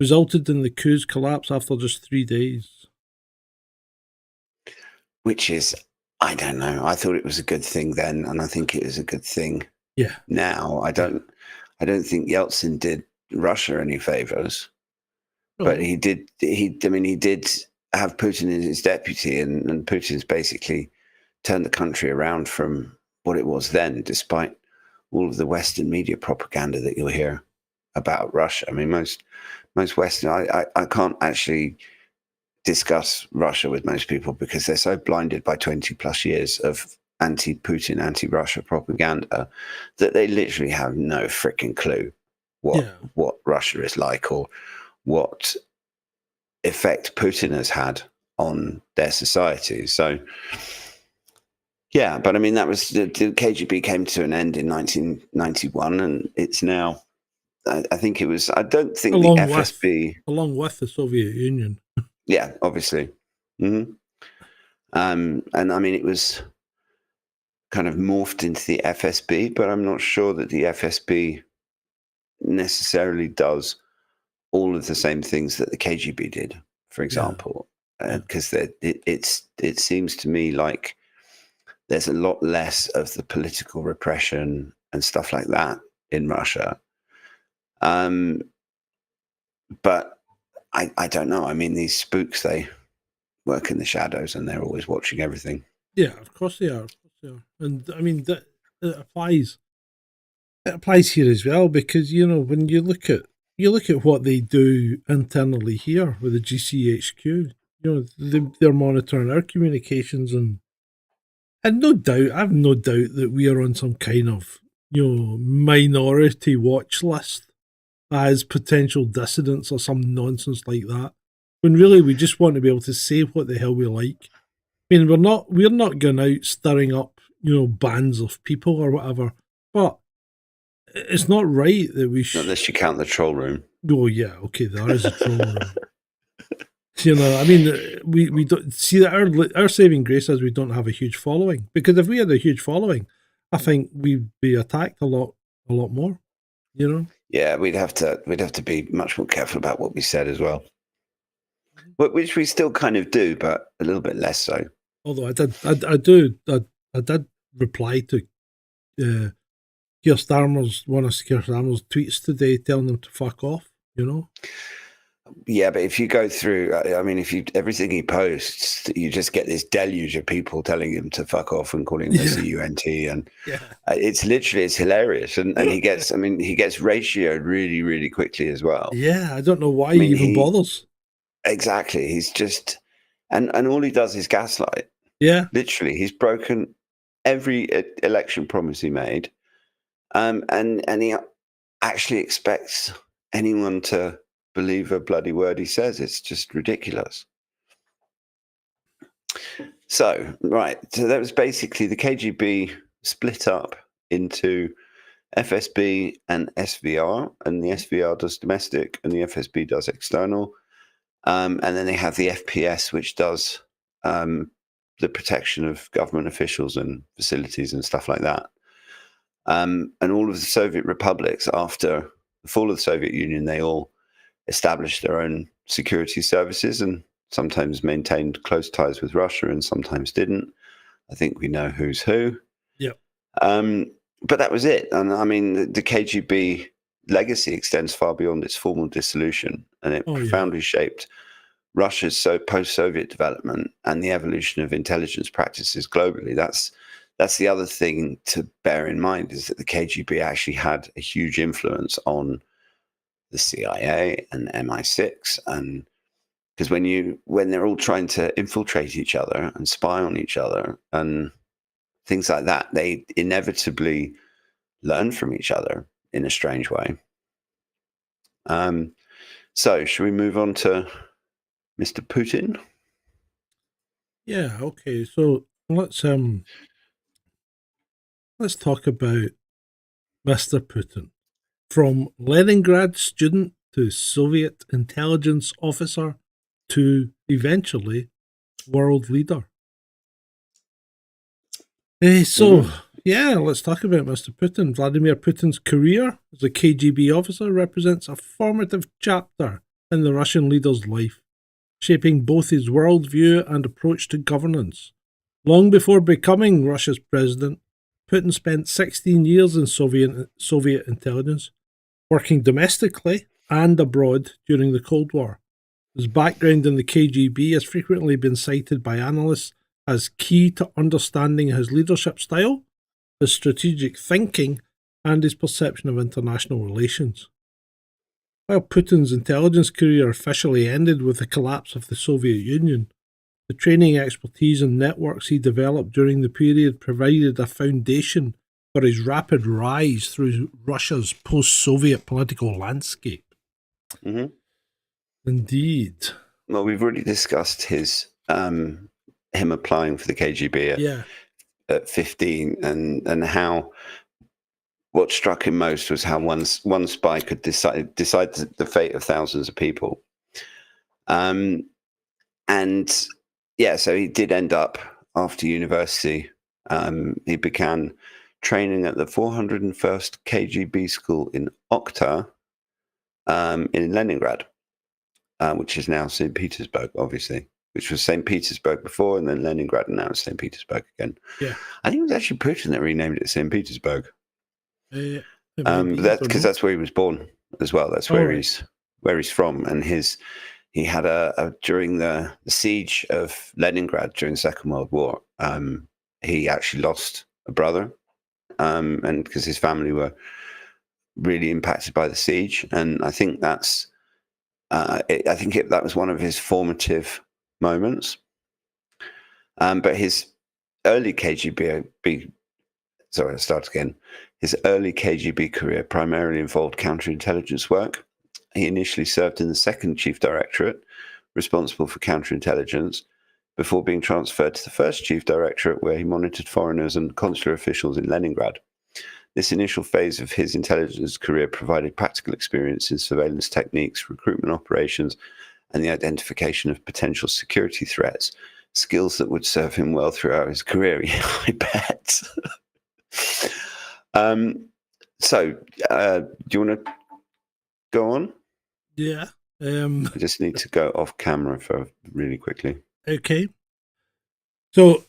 resulted in the coup's collapse after just 3 days. Which is, I don't know. I thought it was a good thing then, and I think it is a good thing now. I don't think Yeltsin did Russia any favors, but he did. He did have Putin as his deputy, and Putin's basically turned the country around from what it was then, despite all of the Western media propaganda that you'll hear about Russia. I mean, most Western, I can't actually discuss Russia with most people because they're so blinded by 20 plus years of anti-Putin, anti-Russia propaganda that they literally have no freaking clue what Russia is like or what effect Putin has had on their society. So, yeah, but I mean, that was the KGB came to an end in 1991, and it's now, I think it was, I don't think the FSB. Along with the Soviet Union. Yeah, obviously. And I mean, it was kind of morphed into the FSB, but I'm not sure that the FSB necessarily does all of the same things that the KGB did, for example, because it seems to me like there's a lot less of the political repression and stuff like that in Russia. But I don't know. I mean, these spooks, they work in the shadows and they're always watching everything. Yeah, of course they are. And I mean, that it applies here as well, because, you know, when you look at what they do internally here with the GCHQ, you know, they're monitoring our communications, and no doubt, I have no doubt that we are on some kind of, you know, minority watch list as potential dissidents or some nonsense like that. When really we just want to be able to say what the hell we like. I mean, we're not going out stirring up, bands of people or whatever. But it's not right that we should. Unless you count the troll room. Oh yeah, okay, there is a troll room. I mean, we don't see that our saving grace is we don't have a huge following, because if we had a huge following, I think we'd be attacked a lot more. Yeah, we'd have to be much more careful about what we said as well, which we still kind of do, but a little bit less so. Although I did reply to one of Keir Starmer's tweets today, telling them to fuck off. Yeah, but if you go through, I mean, everything he posts, you just get this deluge of people telling him to fuck off and calling him CUNT, and it's hilarious, and he gets ratioed really, really quickly as well. Yeah, I don't know why he even bothers. Exactly, he's just, and all he does is gaslight. Yeah, literally, he's broken every election promise he made, and he actually expects anyone to believe a bloody word he says. It's just ridiculous. So that was basically the KGB split up into FSB and SVR, and the SVR does domestic and the FSB does external, and then they have the FPS, which does the protection of government officials and facilities and stuff like that. And all of the Soviet republics, after the fall of the Soviet Union, they all established their own security services and sometimes maintained close ties with Russia and sometimes didn't. I think we know who's who. Yeah. But that was it. And I mean, the KGB legacy extends far beyond its formal dissolution, and it profoundly shaped Russia's post-Soviet development and the evolution of intelligence practices globally. That's the other thing to bear in mind, is that the KGB actually had a huge influence on the CIA and MI6, and because when they're all trying to infiltrate each other and spy on each other and things like that, they inevitably learn from each other in a strange way. So should we move on to Mr. Putin? Yeah, okay. So let's talk about Mr. Putin. From Leningrad student to Soviet intelligence officer to eventually world leader. Let's talk about Mr. Putin. Vladimir Putin's career as a KGB officer represents a formative chapter in the Russian leader's life, shaping both his worldview and approach to governance. Long before becoming Russia's president, Putin spent 16 years in Soviet intelligence, working domestically and abroad during the Cold War. His background in the KGB has frequently been cited by analysts as key to understanding his leadership style, his strategic thinking, and his perception of international relations. While Putin's intelligence career officially ended with the collapse of the Soviet Union, the training, expertise, and networks he developed during the period provided a foundation for his rapid rise through Russia's post-Soviet political landscape. Mm-hmm. Indeed. Well, we've already discussed his him applying for the KGB at 15, and how what struck him most was how one spy could decide the fate of thousands of people. So he did end up, after university, he began training at the 401st KGB school in Okhta, in Leningrad, which is now St. Petersburg, obviously, which was St. Petersburg before, and then Leningrad, and now it's St. Petersburg again. Yeah, I think it was actually Putin that renamed it St. Petersburg. Because that's where he was born as well. That's where he's from, and he had during the siege of Leningrad during the Second World War, he actually lost a brother, and because his family were really impacted by the siege, and I think that was one of his formative moments. But his early KGB, sorry, I'll start again. His early KGB career primarily involved counterintelligence work. He initially served in the second chief directorate, responsible for counterintelligence, before being transferred to the first chief directorate, where he monitored foreigners and consular officials in Leningrad. This initial phase of his intelligence career provided practical experience in surveillance techniques, recruitment operations, and the identification of potential security threats, skills that would serve him well throughout his career, I bet. So, do you want to go on? Yeah. I just need to go off camera for really quickly. Okay. So,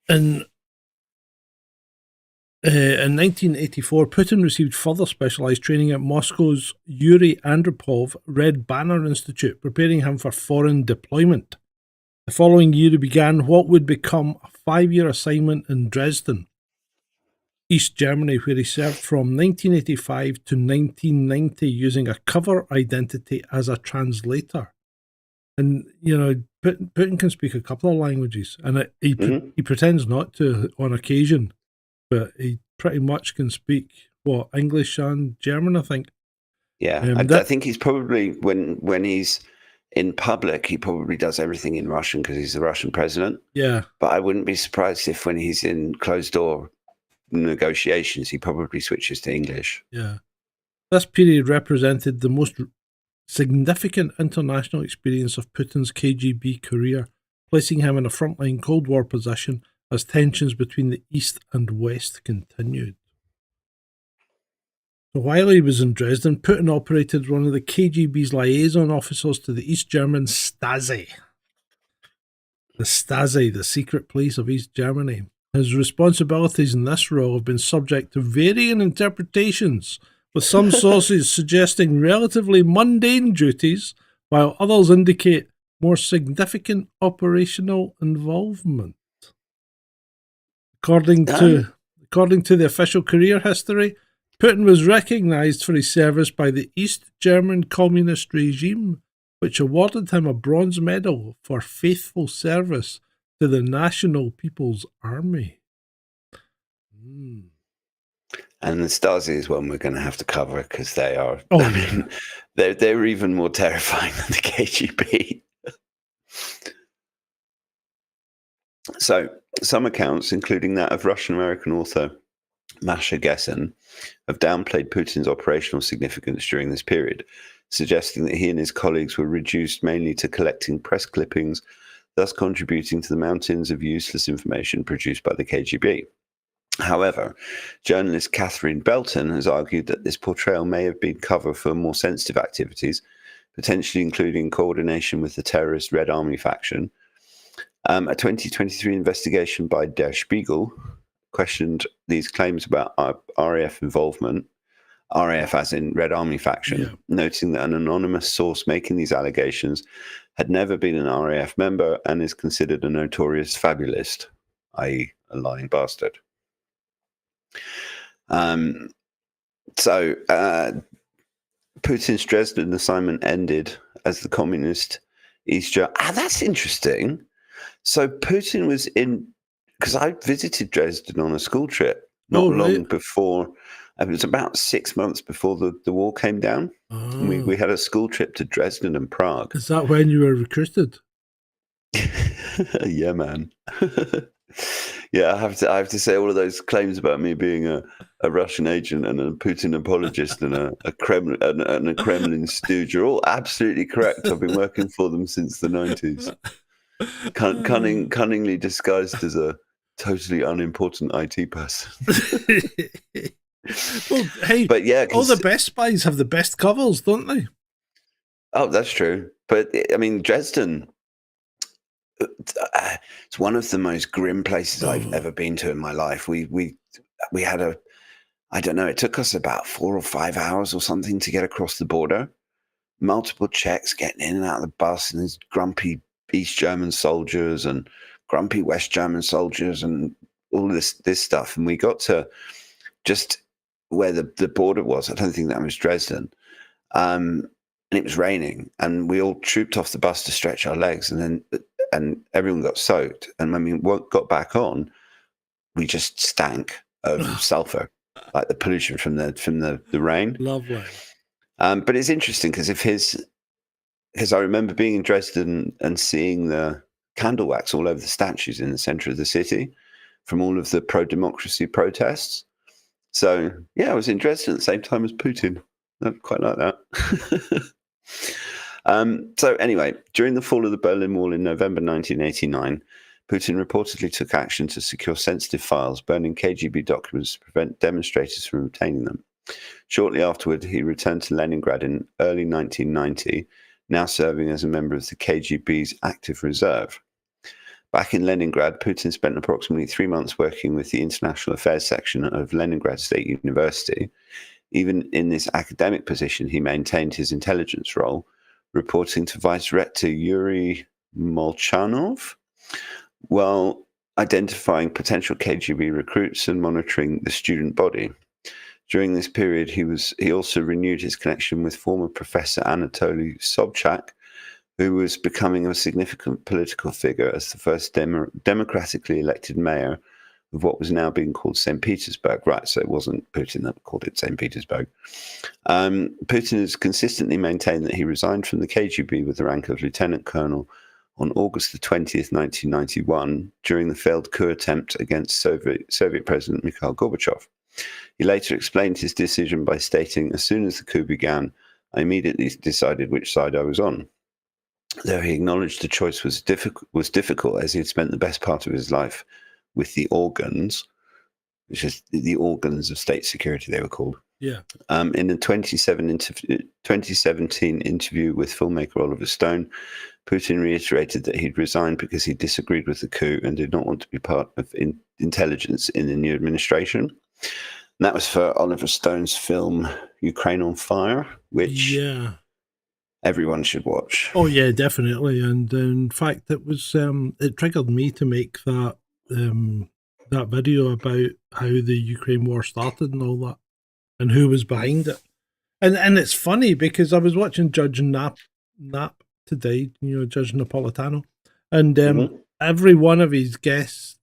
in 1984, Putin received further specialized training at Moscow's Yuri Andropov Red Banner Institute, preparing him for foreign deployment. The following year, he began what would become a 5-year assignment in Dresden, East Germany, where he served from 1985 to 1990 using a cover identity as a translator. And, you know, Putin can speak a couple of languages, and he pretends not to on occasion. But he pretty much can speak, English and German, I think. Yeah, I think he's probably, when he's in public, he probably does everything in Russian because he's the Russian president. Yeah. But I wouldn't be surprised if when he's in closed-door negotiations, he probably switches to English. Yeah. This period represented the most significant international experience of Putin's KGB career, placing him in a frontline Cold War position as tensions between the East and West continued. So while he was in Dresden, Putin operated one of the KGB's liaison officers to the East German Stasi. The Stasi, the secret police of East Germany. His responsibilities in this role have been subject to varying interpretations, with some sources suggesting relatively mundane duties, while others indicate more significant operational involvement. According to the official career history, Putin was recognized for his service by the East German Communist regime, which awarded him a bronze medal for faithful service to the National People's Army. And the Stasi is one we're going to have to cover because they are. Oh, they're even more terrifying than the KGB. So, some accounts, including that of Russian-American author Masha Gessen, have downplayed Putin's operational significance during this period, suggesting that he and his colleagues were reduced mainly to collecting press clippings, thus contributing to the mountains of useless information produced by the KGB. However, journalist Catherine Belton has argued that this portrayal may have been cover for more sensitive activities, potentially including coordination with the terrorist Red Army faction. A 2023 investigation by Der Spiegel questioned these claims about RAF involvement, RAF as in Red Army faction, noting that an anonymous source making these allegations had never been an RAF member and is considered a notorious fabulist, i.e. a lying bastard. So Putin's Dresden assignment ended as the communist East Germany. That's interesting. So Putin was in, because I visited Dresden on a school trip not long before. It was about 6 months before the wall came down. Oh. We had a school trip to Dresden and Prague. Is that when you were recruited? Yeah, man. Yeah, I have to say all of those claims about me being a Russian agent and a Putin apologist and a Kremlin stooge are all absolutely correct. I've been working for them since the 90s. Cunningly disguised as a totally unimportant IT person. Well, hey, but yeah, all the best spies have the best covers, don't they? Oh, that's true. But I mean, Dresden, it's one of the most grim places I've ever been to in my life. We had I don't know, it took us about 4 or 5 hours or something to get across the border. Multiple checks, getting in and out of the bus, and these grumpy East German soldiers and grumpy West German soldiers and all this stuff. And we got to just where the border was. I don't think that was Dresden. And it was raining, and we all trooped off the bus to stretch our legs, and everyone got soaked. And when we got back on, we just stank of sulfur. like the pollution from the rain. Lovely. But it's interesting because I remember being in Dresden and seeing the candle wax all over the statues in the center of the city from all of the pro-democracy protests. So, yeah, I was in Dresden at the same time as Putin. I quite like that. So anyway, during the fall of the Berlin Wall in November 1989, Putin reportedly took action to secure sensitive files, burning KGB documents to prevent demonstrators from obtaining them. Shortly afterward, he returned to Leningrad in early 1990, now serving as a member of the KGB's active reserve. Back in Leningrad, Putin spent approximately 3 months working with the International Affairs section of Leningrad State University. Even in this academic position, he maintained his intelligence role, reporting to Vice Rector Yuri Molchanov, while identifying potential KGB recruits and monitoring the student body. During this period, he also renewed his connection with former Professor Anatoly Sobchak, who was becoming a significant political figure as the first democratically elected mayor of what was now being called St. Petersburg. Right, so it wasn't Putin that called it St. Petersburg. Putin has consistently maintained that he resigned from the KGB with the rank of lieutenant colonel on August the 20th, 1991, during the failed coup attempt against Soviet President Mikhail Gorbachev. He later explained his decision by stating, "As soon as the coup began, I immediately decided which side I was on." Though he acknowledged the choice was difficult, as he had spent the best part of his life with the organs, which is the organs of state security, they were called. Yeah. In a 2017 interview with filmmaker Oliver Stone, Putin reiterated that he'd resigned because he disagreed with the coup and did not want to be part of intelligence in the new administration. And that was for Oliver Stone's film Ukraine on Fire, which everyone should watch. Oh yeah, definitely. And in fact, it was it triggered me to make that video about how the Ukraine war started and all that, and who was behind it. And it's funny because I was watching Judge Knapp today, Judge Napolitano, and every one of his guests,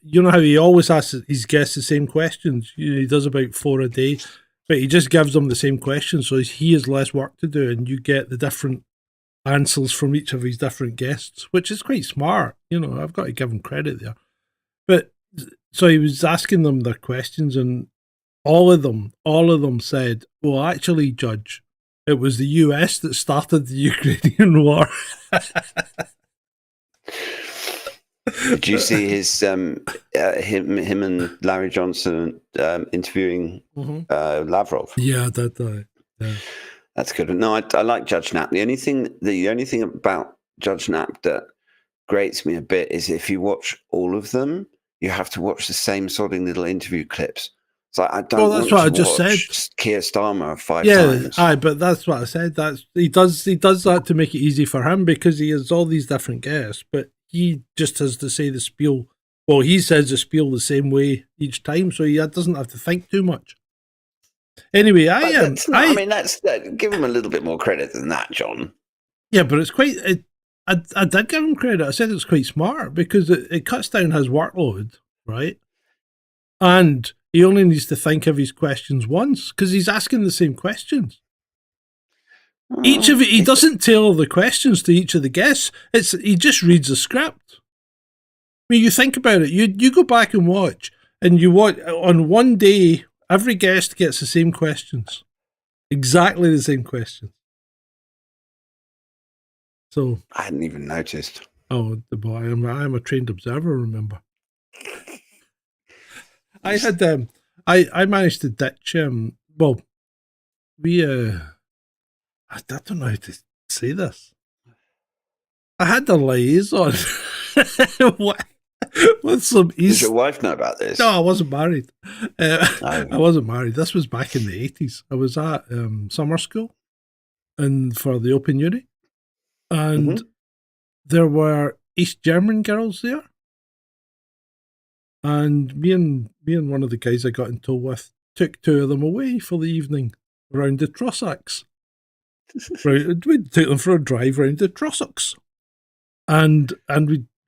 you know how he always asks his guests the same questions. He does about 4 a day, but he just gives them the same questions, so he has less work to do, and you get the different answers from each of his different guests, which is quite smart. I've got to give him credit there. But so he was asking them their questions, and all of them said, "Well, actually, Judge, it was the US that started the Ukrainian war." Did you see his him and Larry Johnson interviewing Lavrov? Yeah, I did. Yeah. That's good. No, I like Judge Knapp. The only thing about Judge Knapp that grates me a bit is if you watch all of them, you have to watch the same sorting little interview clips. It's like I don't. Well, that's what I just said. Keir Starmer 5 times. Yeah, but that's what I said. He does that to make it easy for him because he has all these different guests, but he just has to say the spiel. Well, he says the spiel the same way each time, so he doesn't have to think too much. Anyway, give him a little bit more credit than that, John. Yeah, but it's quite. I did give him credit. I said it's quite smart because it cuts down his workload, right? And he only needs to think of his questions once because he's asking the same questions. Each of it, he doesn't tailor the questions to each of the guests. He just reads the script. I mean, you think about it. You go back and watch, and you watch on one day. Every guest gets the same questions, exactly the same questions. So I hadn't even noticed. Oh, the boy! I'm a trained observer. Remember, I had I managed to ditch well, we I don't know how to say this. I had a liaison with some East. Does your wife know about this? No, I wasn't married. I wasn't married. This was back in the 80s. I was at summer school and for the Open Uni. And there were East German girls there. And me and one of the guys I got in tow with took 2 of them away for the evening around the Trossachs. Right, we took them for a drive around the Trossachs. And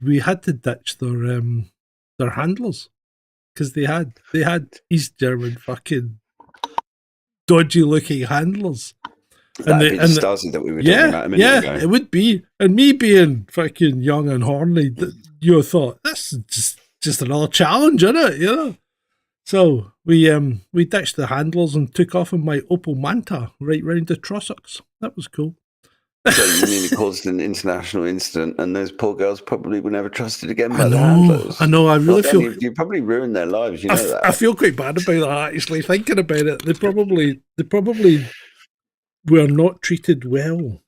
we had to ditch their handlers because they had East German fucking dodgy looking handlers. That'd be the Stasi that we were talking about a minute ago. It would be. And me being fucking young and horny, you thought, that's just another challenge, isn't it? You know? So we ditched the handlers and took off in my Opel Manta right round the Trossachs. That was cool. So you mean it caused an international incident, and those poor girls probably were never trusted again by the handlers? I know. I really feel you probably ruined their lives. You know that. I feel quite bad about that. Actually, thinking about it, they probably were not treated well.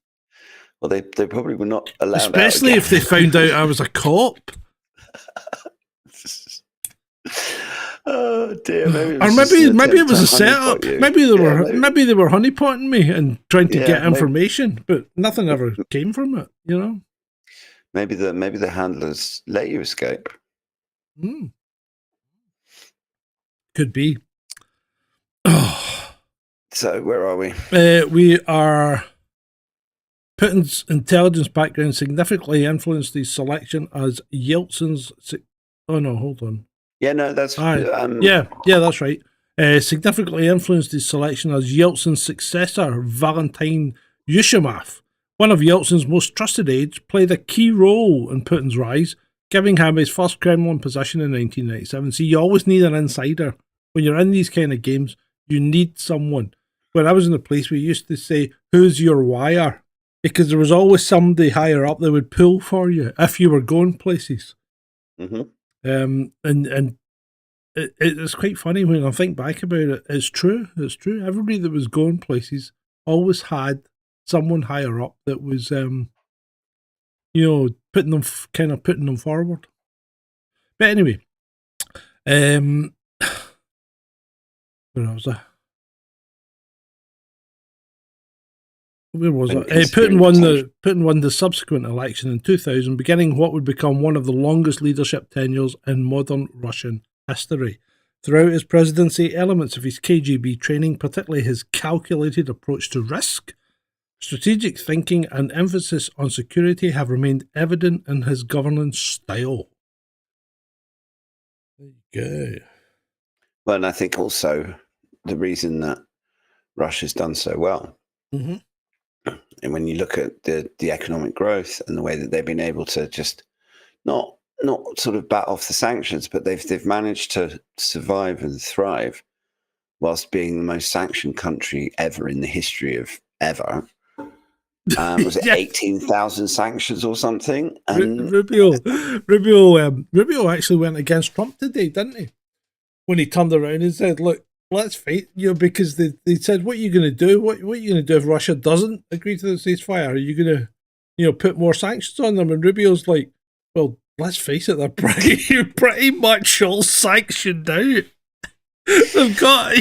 Well, they probably were not allowed. Especially if they found out I was a cop. Oh dear! Maybe it was a setup. Maybe they were honeypotting me and trying to get information, but nothing ever came from it. You know. Maybe the handlers let you escape. Could be. Oh. So where are we? We are. Putin's intelligence background significantly influenced his selection as Yeltsin's. Oh no! Hold on. Yeah, no, that's that's right. Significantly influenced his selection as Yeltsin's successor, Valentin Yushimov. One of Yeltsin's most trusted aides, played a key role in Putin's rise, giving him his first Kremlin position in 1997. See, you always need an insider. When you're in these kind of games, you need someone. When I was in the police, we used to say, "Who's your wire?" Because there was always somebody higher up that would pull for you if you were going places. Mm-hmm. And it's quite funny when I think back about it. It's true. Everybody that was going places always had someone higher up that was, putting them forward. But anyway, where was I? Where was it? Putin won the subsequent election in 2000, beginning what would become one of the longest leadership tenures in modern Russian history. Throughout his presidency, elements of his KGB training, particularly his calculated approach to risk, strategic thinking, and emphasis on security, have remained evident in his governance style. There you go. Well, and I think also the reason that Russia's done so well. Mm-hmm. And when you look at the economic growth and the way that they've been able to just not sort of bat off the sanctions, but they've managed to survive and thrive whilst being the most sanctioned country ever in the history of ever. Was it 18,000 sanctions or something? And Rubio actually went against Trump today, didn't he? When he turned around and said, "Look, let's fight," because they said, "What are you going to do? What are you going to do if Russia doesn't agree to the ceasefire? Are you going to, put more sanctions on them?" And Rubio's like, "Well, let's face it, they're pretty much all sanctioned out. They've got,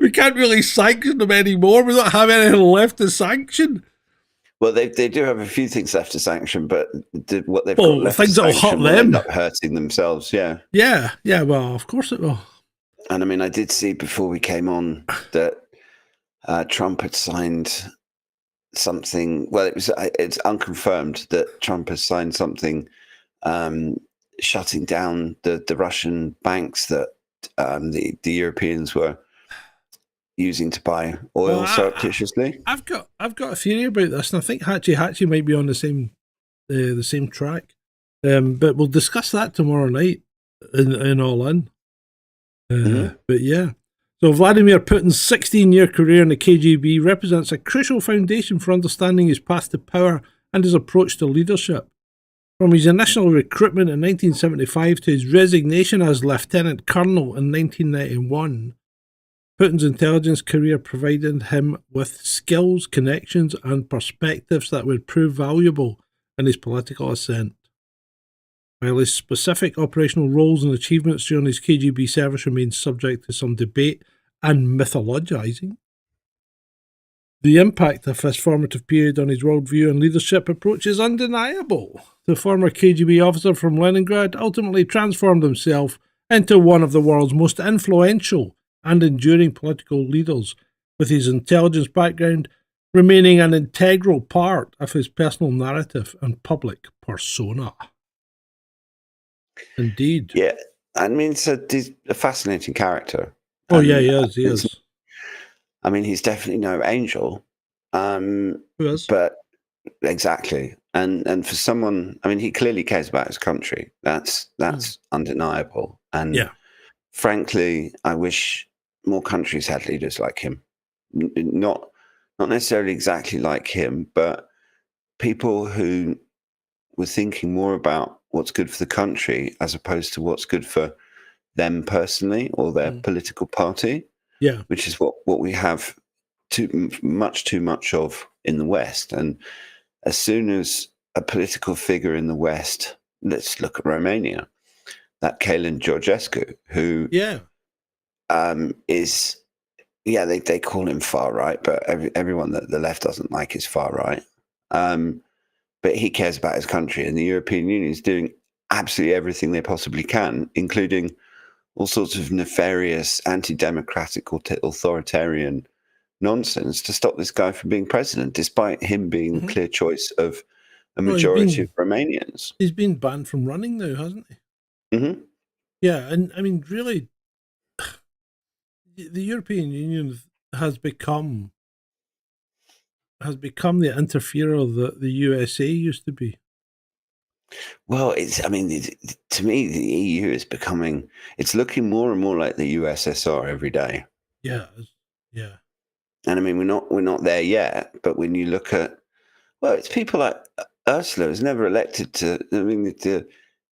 we can't really sanction them anymore. We don't have anything left to sanction." Well, they do have a few things left to sanction, but what they've got left things to that'll sanction hurt will them. end up hurting themselves. Yeah. Yeah. Well, of course it will. And I mean, I did see before we came on that Trump had signed something. Well, it's unconfirmed that Trump has signed something shutting down the Russian banks that the Europeans were using to buy oil surreptitiously. I've got a theory about this, and I think Hatchie might be on the same track. But we'll discuss that tomorrow night in All In. But yeah, so Vladimir Putin's 16-year career in the KGB represents a crucial foundation for understanding his path to power and his approach to leadership. From his initial recruitment in 1975 to his resignation as lieutenant colonel in 1991, Putin's intelligence career provided him with skills, connections, and perspectives that would prove valuable in his political ascent. While his specific operational roles and achievements during his KGB service remain subject to some debate and mythologizing, the impact of this formative period on his worldview and leadership approach is undeniable. The former KGB officer from Leningrad ultimately transformed himself into one of the world's most influential and enduring political leaders, with his intelligence background remaining an integral part of his personal narrative and public persona. Indeed. Yeah, I mean, he's a fascinating character. Oh yeah, And he is. He is. I mean, he's definitely no angel. Who is? But exactly. And for someone, I mean, he clearly cares about his country. That's undeniable. And Yeah. frankly, I wish more countries had leaders like him. Not necessarily exactly like him, but people who were thinking more about what's good for the country as opposed to what's good for them personally or their political party. Yeah. Which is what we have too much of in the West. And as soon as a political figure in the West, let's look at Romania, that Kalin Georgescu, who is, they call him far right, but everyone that the left doesn't like is far right. But he cares about his country, and the European Union is doing absolutely everything they possibly can, including all sorts of nefarious, anti-democratic or authoritarian nonsense to stop this guy from being president, despite him being the clear choice of a majority of Romanians. He's been banned from running now, hasn't he? Mm-hmm. Yeah, and I mean, really, the European Union has become the interferer that the USA used to be. Well, to me, the EU is it's looking more and more like the USSR every day. Yeah, yeah. And I mean, we're not there yet, but when you look at, well, it's people like Ursula is never elected to, I mean, the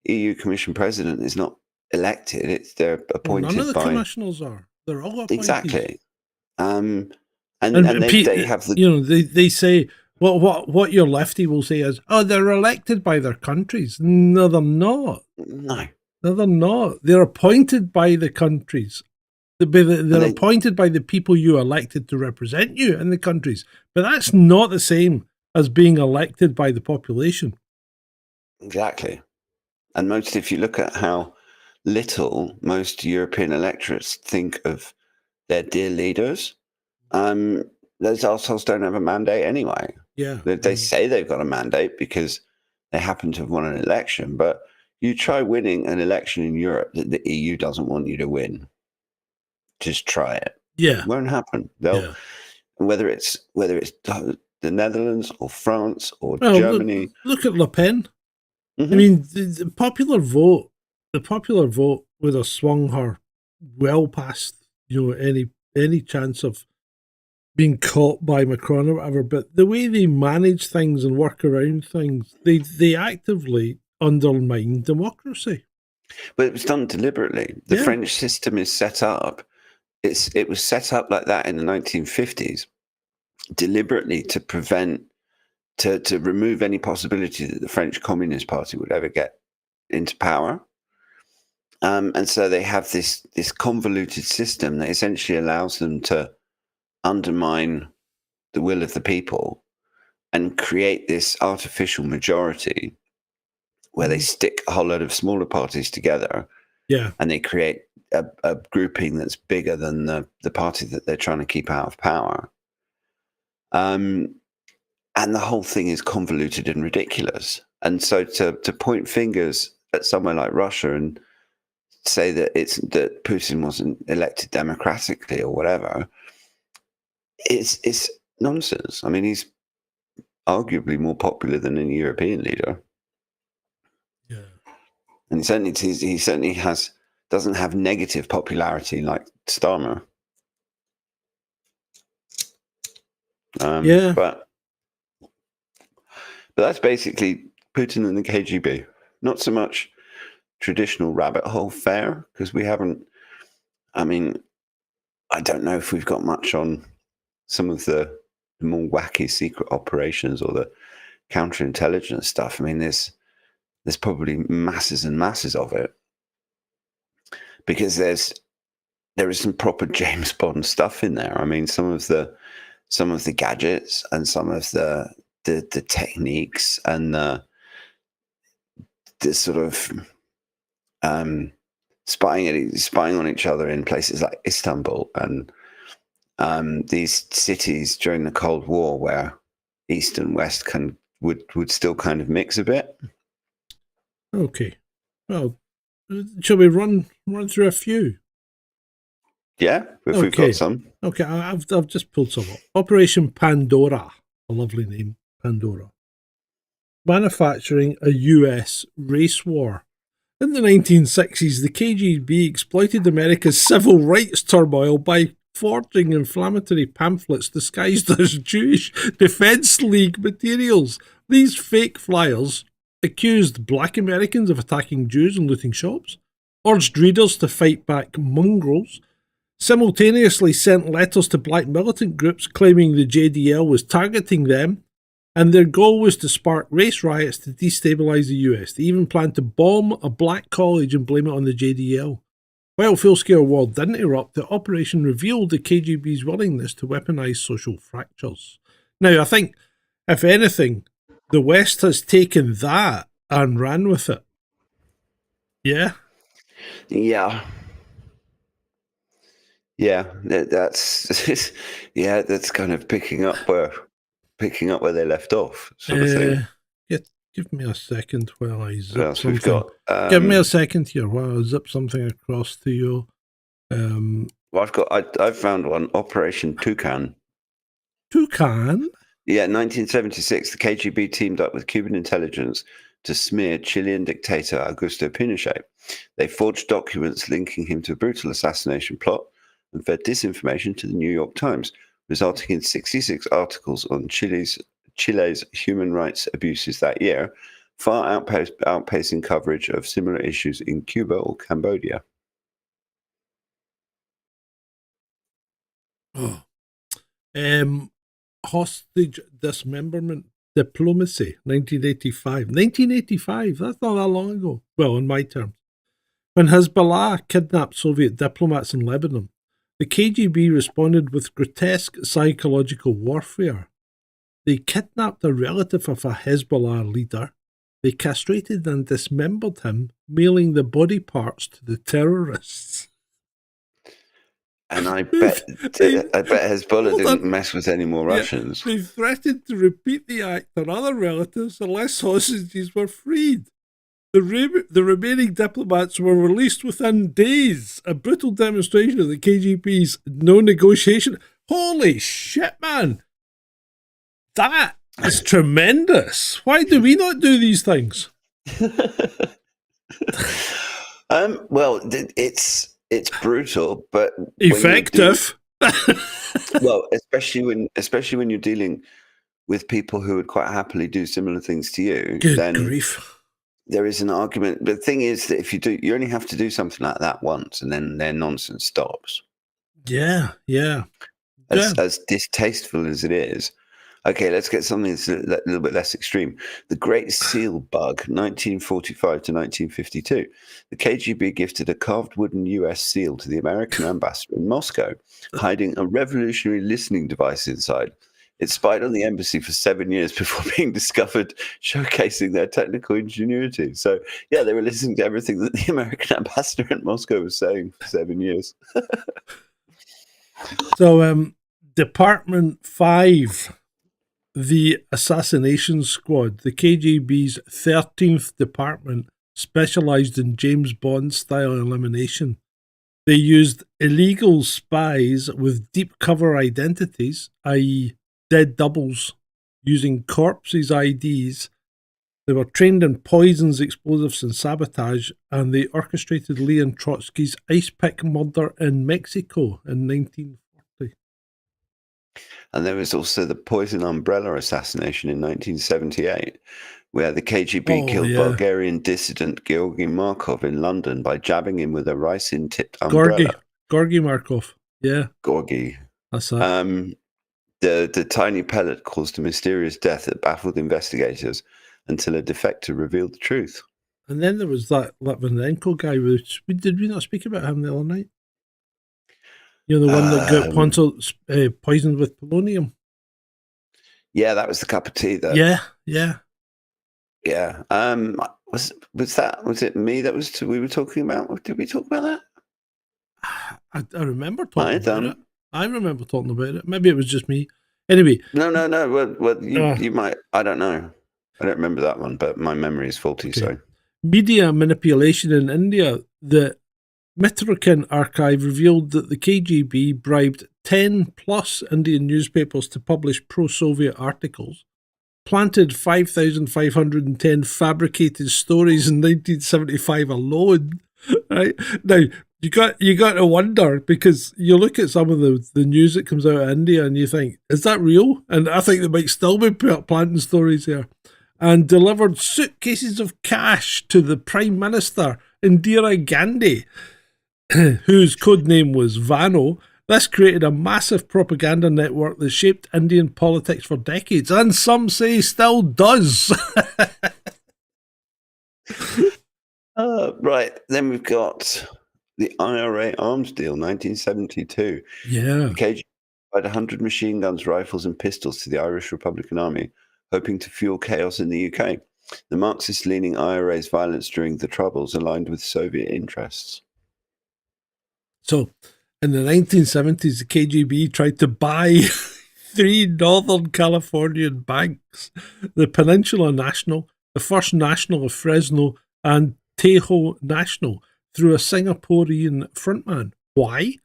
EU Commission president is not elected, they're appointed by... None of the commissioners are. They're all appointed. Exactly. And they have the... they say, what your lefty will say is, oh, they're elected by their countries. No, they're not. No, they're not. They're appointed by the countries. They're appointed by the people you elected to represent you in the countries. But that's not the same as being elected by the population. Exactly. And if you look at how little most European electorates think of their dear leaders, those assholes don't have a mandate anyway. Yeah. They say they've got a mandate because they happen to have won an election, but you try winning an election in Europe that the EU doesn't want you to win. Just try it. Yeah. It won't happen. Whether it's the Netherlands or France or Germany. Look at Le Pen. I mean, the popular vote would have swung her well past, any chance of being caught by Macron or whatever. But the way they manage things and work around things, they actively undermine democracy. But it was done deliberately. The French system is set up. It was set up like that in the 1950s, deliberately to remove any possibility that the French Communist Party would ever get into power. And so they have this convoluted system that essentially allows them to undermine the will of the people and create this artificial majority where they stick a whole load of smaller parties together. Yeah. And they create a grouping that's bigger than the party that they're trying to keep out of power. And the whole thing is convoluted and ridiculous. And so to point fingers at somewhere like Russia and say that that Putin wasn't elected democratically or whatever, it's nonsense. I mean, he's arguably more popular than any European leader. Yeah. And he certainly doesn't have negative popularity like Starmer. But that's basically Putin and the KGB. Not so much traditional rabbit hole fare, because we haven't. I mean, I don't know if we've got much on some of the more wacky secret operations or the counterintelligence stuff. I mean, there's probably masses and masses of it, because there is some proper James Bond stuff in there. I mean, some of the gadgets and some of the techniques and the sort of spying on each other in places like Istanbul and these cities during the Cold War where East and West would still kind of mix a bit. Okay. Well, shall we run through a few? Yeah, if we've Okay. got some. Okay, I've just pulled some up. Operation Pandora, a lovely name, Pandora. Manufacturing a US race war. In the 1960s, the KGB exploited America's civil rights turmoil by forging inflammatory pamphlets disguised as Jewish Defense League materials. These fake flyers accused black Americans of attacking Jews and looting shops, urged readers to fight back mongrels, simultaneously sent letters to black militant groups claiming the JDL was targeting them, and their goal was to spark race riots to destabilise the US. They even planned to bomb a black college and blame it on the JDL. While full-scale war didn't erupt, the operation revealed the KGB's willingness to weaponise social fractures. Now, I think, if anything, the West has taken that and ran with it. Yeah? Yeah. Yeah, that's yeah, that's kind of picking up where they left off, sort of thing. Give me a second while I zip What else something. we've got? Give me a second here while I zip something across to you. Well, I've found one. Operation Toucan. Toucan? Yeah, 1976, the KGB teamed up with Cuban intelligence to smear Chilean dictator Augusto Pinochet. They forged documents linking him to a brutal assassination plot and fed disinformation to the New York Times, resulting in 66 articles on Chile's human rights abuses that year, far outpacing coverage of similar issues in Cuba or Cambodia. Oh. Hostage dismemberment diplomacy, 1985. 1985, that's not that long ago. Well, in my terms. When Hezbollah kidnapped Soviet diplomats in Lebanon, the KGB responded with grotesque psychological warfare. They kidnapped a relative of a Hezbollah leader. They castrated and dismembered him, mailing the body parts to the terrorists. And I bet Hezbollah didn't mess with any more Russians. They threatened to repeat the act on other relatives unless hostages were freed. The remaining diplomats were released within days, a brutal demonstration of the KGB's no negotiation. Holy shit, man! That is tremendous. Why do we not do these things? Well, it's brutal, but effective. Well, especially when you're dealing with people who would quite happily do similar things to you. Good grief. There is an argument. But the thing is that if you only have to do something like that once, and then their nonsense stops. Yeah. As distasteful as it is. Okay, let's get something that's a little bit less extreme. The Great Seal Bug, 1945 to 1952. The KGB gifted a carved wooden US seal to the American ambassador in Moscow, hiding a revolutionary listening device inside. It spied on the embassy for 7 years before being discovered, showcasing their technical ingenuity. So, yeah, they were listening to everything that the American ambassador in Moscow was saying for 7 years. So, Department 5, the Assassination Squad, the KGB's 13th department, specialized in James Bond-style elimination. They used illegal spies with deep cover identities, i.e., dead doubles, using corpses' IDs. They were trained in poisons, explosives, and sabotage, and they orchestrated Leon Trotsky's ice pick murder in Mexico in 1940. And there was also the Poison Umbrella assassination in 1978, where the KGB killed Bulgarian dissident Georgy Markov in London by jabbing him with a ricin-tipped umbrella. Georgy Markov, yeah. Georgy. That's that. The tiny pellet caused a mysterious death that baffled investigators until a defector revealed the truth. And then there was that Litvinenko guy. Did we not speak about him the other night? You know, the one that got poisoned with polonium. Yeah, that was the cup of tea, though. Yeah. Was it me that we were talking about? Did we talk about that? I remember talking about it. I remember talking about it. Maybe it was just me. Anyway. No. Well, you might. I don't know. I don't remember that one, but my memory is faulty. Okay. So media manipulation in India, the Mitrokin archive revealed that the KGB bribed 10 plus Indian newspapers to publish pro-Soviet articles, planted 5,510 fabricated stories in 1975 alone. Right now, you got to wonder, because you look at some of the news that comes out of India and you think, is that real? And I think they might still be planting stories there. And delivered suitcases of cash to the Prime Minister, Indira Gandhi, whose codename was Vano. This created a massive propaganda network that shaped Indian politics for decades, and some say still does. Right, then we've got the IRA arms deal, 1972. Yeah. The KGB supplied 100 machine guns, rifles, and pistols to the Irish Republican Army, hoping to fuel chaos in the UK. The Marxist-leaning IRA's violence during the Troubles aligned with Soviet interests. So, in the 1970s, the KGB tried to buy 3 Northern Californian banks, the Peninsula National, the First National of Fresno, and Tejo National, through a Singaporean frontman. Why?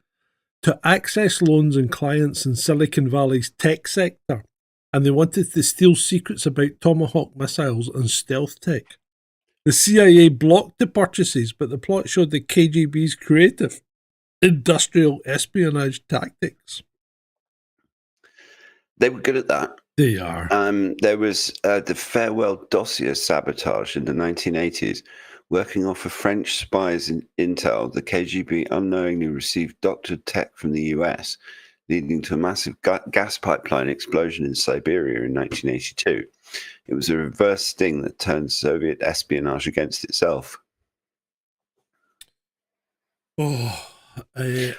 To access loans and clients in Silicon Valley's tech sector. And they wanted to steal secrets about Tomahawk missiles and stealth tech. The CIA blocked the purchases, but the plot showed the KGB's creative industrial espionage tactics. They were good at that. They are. There was the farewell dossier sabotage in the 1980s. Working off of French spies in intel, the KGB unknowingly received doctored tech from the US, leading to a massive gas pipeline explosion in Siberia in 1982. It was a reverse sting that turned Soviet espionage against itself. I was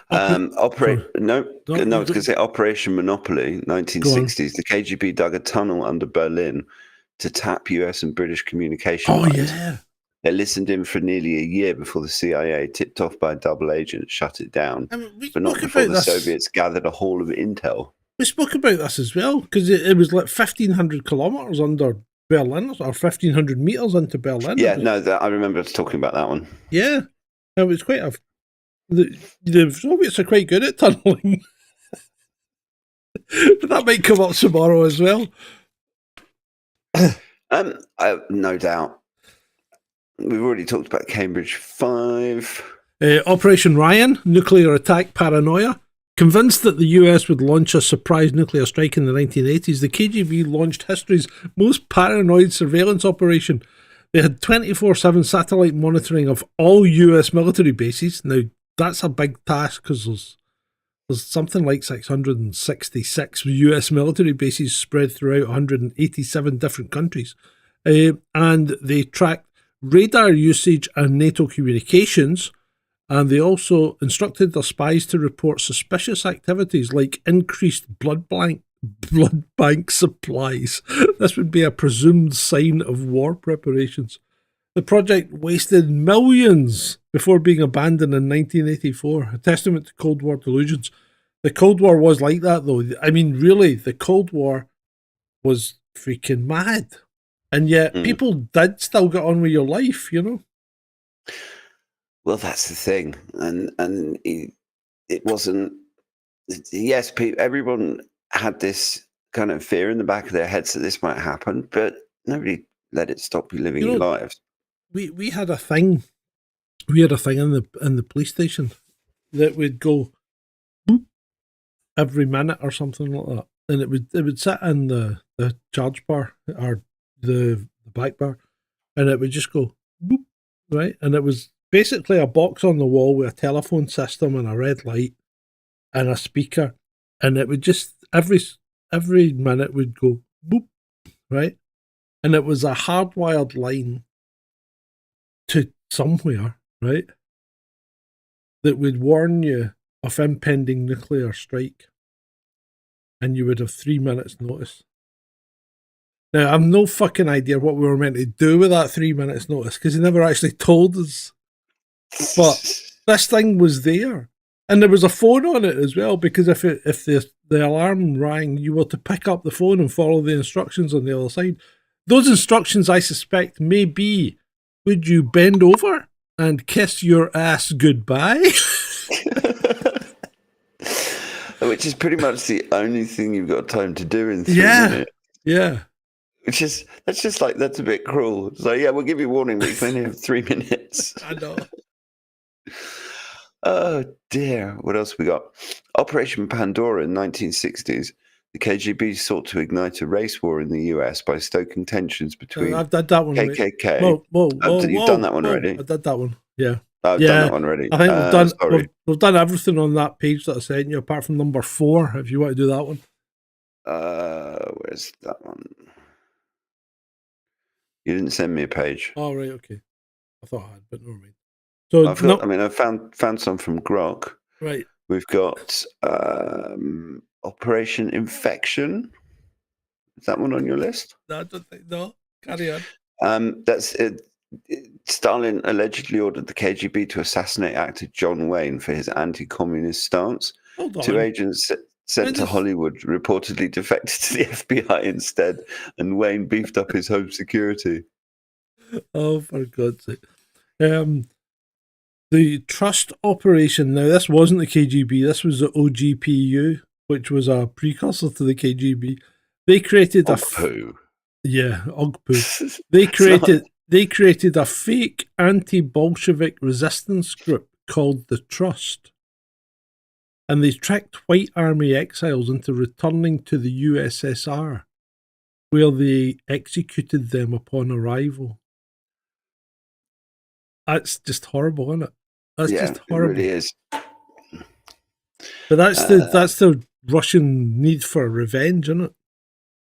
going to say Operation Monopoly, 1960s. The KGB dug a tunnel under Berlin to tap US and British communication lines. Yeah. They listened in for nearly a year before the CIA, tipped off by a double agent, shut it down. But not before the Soviets gathered a haul of intel. We spoke about this as well, because it was like 1,500 kilometres under Berlin, or 1,500 metres into Berlin. Yeah, I remember talking about that one. Yeah, it was quite a... The Soviets are quite good at tunnelling. But that might come up tomorrow as well. No doubt. We've already talked about Cambridge 5. Operation Ryan, nuclear attack paranoia. Convinced that the US would launch a surprise nuclear strike in the 1980s, the KGB launched history's most paranoid surveillance operation. They had 24/7 satellite monitoring of all US military bases. Now, that's a big task, because there's something like 666 US military bases spread throughout 187 different countries. And they tracked radar usage and NATO communications, and they also instructed their spies to report suspicious activities like increased blood bank supplies. This would be a presumed sign of war preparations. The project wasted millions before being abandoned in 1984, a testament to Cold War delusions. The Cold War was like that, though. I mean, really, the Cold War was freaking mad. And yet people did still get on with your life, you know? Well, that's the thing. And it wasn't... Yes, everyone had this kind of fear in the back of their heads that this might happen, but nobody let it stop you living your lives. We had a thing. We had a thing in the police station that would go boop every minute or something like that. And it would sit in the charge bar, or the black bar, and it would just go boop, right? And it was basically a box on the wall with a telephone system and a red light and a speaker, and it would just every minute would go boop, right? And it was a hardwired line to somewhere, right, that would warn you of impending nuclear strike, and you would have 3 minutes notice. Now, I've no fucking idea what we were meant to do with that 3 minutes notice, because he never actually told us. But this thing was there. And there was a phone on it as well, because if the alarm rang, you were to pick up the phone and follow the instructions on the other side. Those instructions, I suspect, may be would you bend over and kiss your ass goodbye? Which is pretty much the only thing you've got time to do in 3 Yeah. minutes. Yeah. That's a bit cruel. So yeah, we'll give you a warning, but you can only have 3 minutes. I know. Oh dear. What else we got? Operation Pandora in 1960s. The KGB sought to ignite a race war in the US by stoking tensions between I've done that one. KKK. You've done that one already? I did that one. Yeah. I've done that one already. I think we've done. Sorry. We've done everything on that page that I sent you, apart from number 4. If you want to do that one. Where's that one? You didn't send me a page. Oh right, okay. I thought I had, but never mind. So I found some from Grok. Right. We've got Operation Infection. Is that one on your list? No, I don't think. No, carry on. That's it. Stalin allegedly ordered the KGB to assassinate actor John Wayne for his anti-communist stance. Hold on. 2 agents sent to Hollywood reportedly defected to the FBI instead, and Wayne beefed up his home security. Oh, for God's sake. The trust operation, now this wasn't the KGB, this was the OGPU, which was a precursor to the KGB. They created Ogpoo. Ogpoo. They created a fake anti-Bolshevik resistance group called the Trust. And they tricked white army exiles into returning to the USSR, where they executed them upon arrival. That's just horrible, isn't it? That's just horrible. It really is. But that's the Russian need for revenge, isn't it?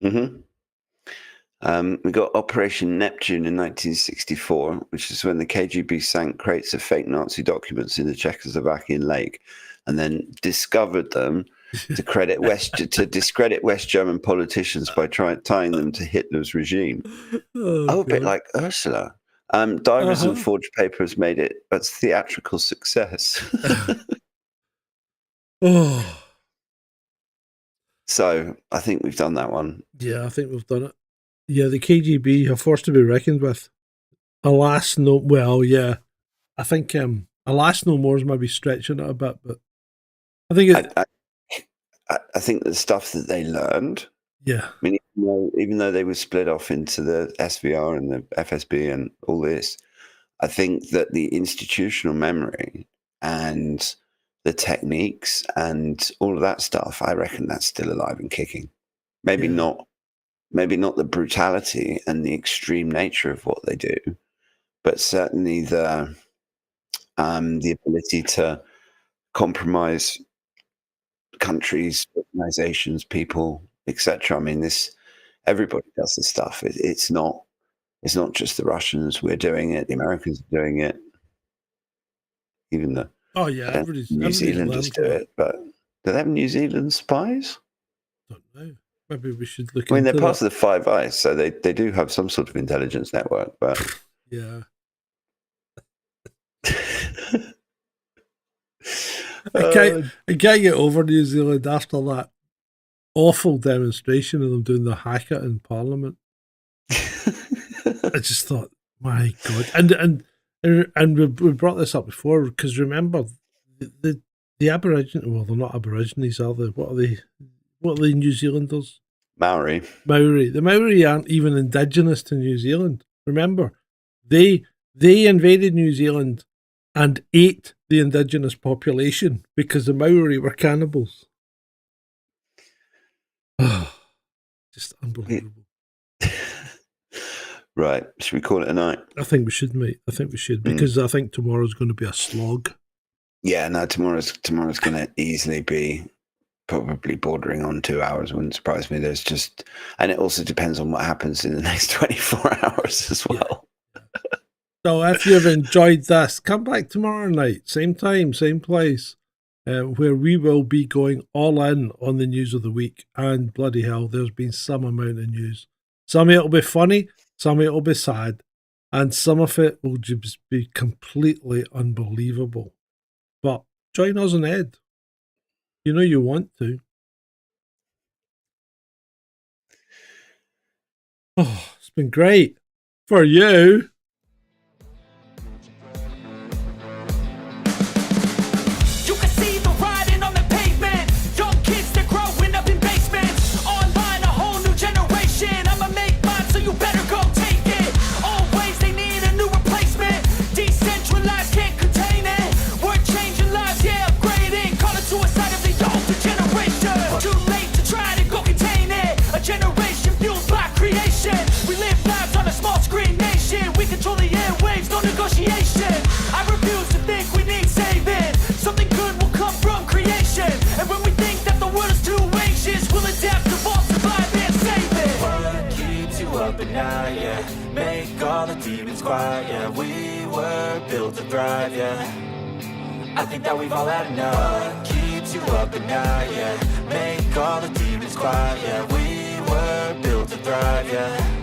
Mm-hmm. We got Operation Neptune in 1964, which is when the KGB sank crates of fake Nazi documents in the Czechoslovakian lake, and then discovered them to discredit West German politicians by tying them to Hitler's regime. A bit like Ursula. Divers and forged papers made it a theatrical success. So I think we've done that one. Yeah, I think we've done it. Yeah, the KGB are forced to be reckoned with. Alas, no. Well, yeah, I think alas, no more is maybe stretching it a bit, but I think I think the stuff that they learned. Yeah. I mean, even though they were split off into the SVR and the FSB and all this, I think that the institutional memory and the techniques and all of that stuff, I reckon that's still alive and kicking. Maybe not the brutality and the extreme nature of what they do, but certainly the ability to compromise countries, organizations, people, etc. I mean, everybody does this stuff. It's not just the Russians. We're doing it. The Americans are doing it. Even the New Zealanders do it. But do they have New Zealand spies? Don't know. Maybe we should look. I mean, they're part of the Five Eyes, so they do have some sort of intelligence network. But yeah. I can't get over New Zealand after that awful demonstration of them doing the hacker in Parliament. I just thought, my God, and we brought this up before because remember the Aborigines. Well, they're not Aborigines, are they? What are they? What are the New Zealanders? Maori. The Maori aren't even indigenous to New Zealand. Remember, they invaded New Zealand and ate the indigenous population because the Maori were cannibals. Just unbelievable. Right. Should we call it a night? I think we should, mate. I think we should because I think tomorrow's going to be a slog. Yeah, no, tomorrow's going to easily be probably bordering on 2 hours. Wouldn't surprise me. And it also depends on what happens in the next 24 hours as well. Yeah. So if you've enjoyed this, come back tomorrow night, same time, same place, where we will be going all in on the news of the week. And bloody hell, there's been some amount of news. Some of it will be funny, some of it will be sad, and some of it will just be completely unbelievable. But join us on Ed. You know you want to. Oh, it's been great. For you. night, yeah. Make all the demons quiet, yeah. We were built to thrive, yeah. I think that we've all had enough. What keeps you up at night, yeah. Make all the demons quiet, yeah. We were built to thrive, yeah.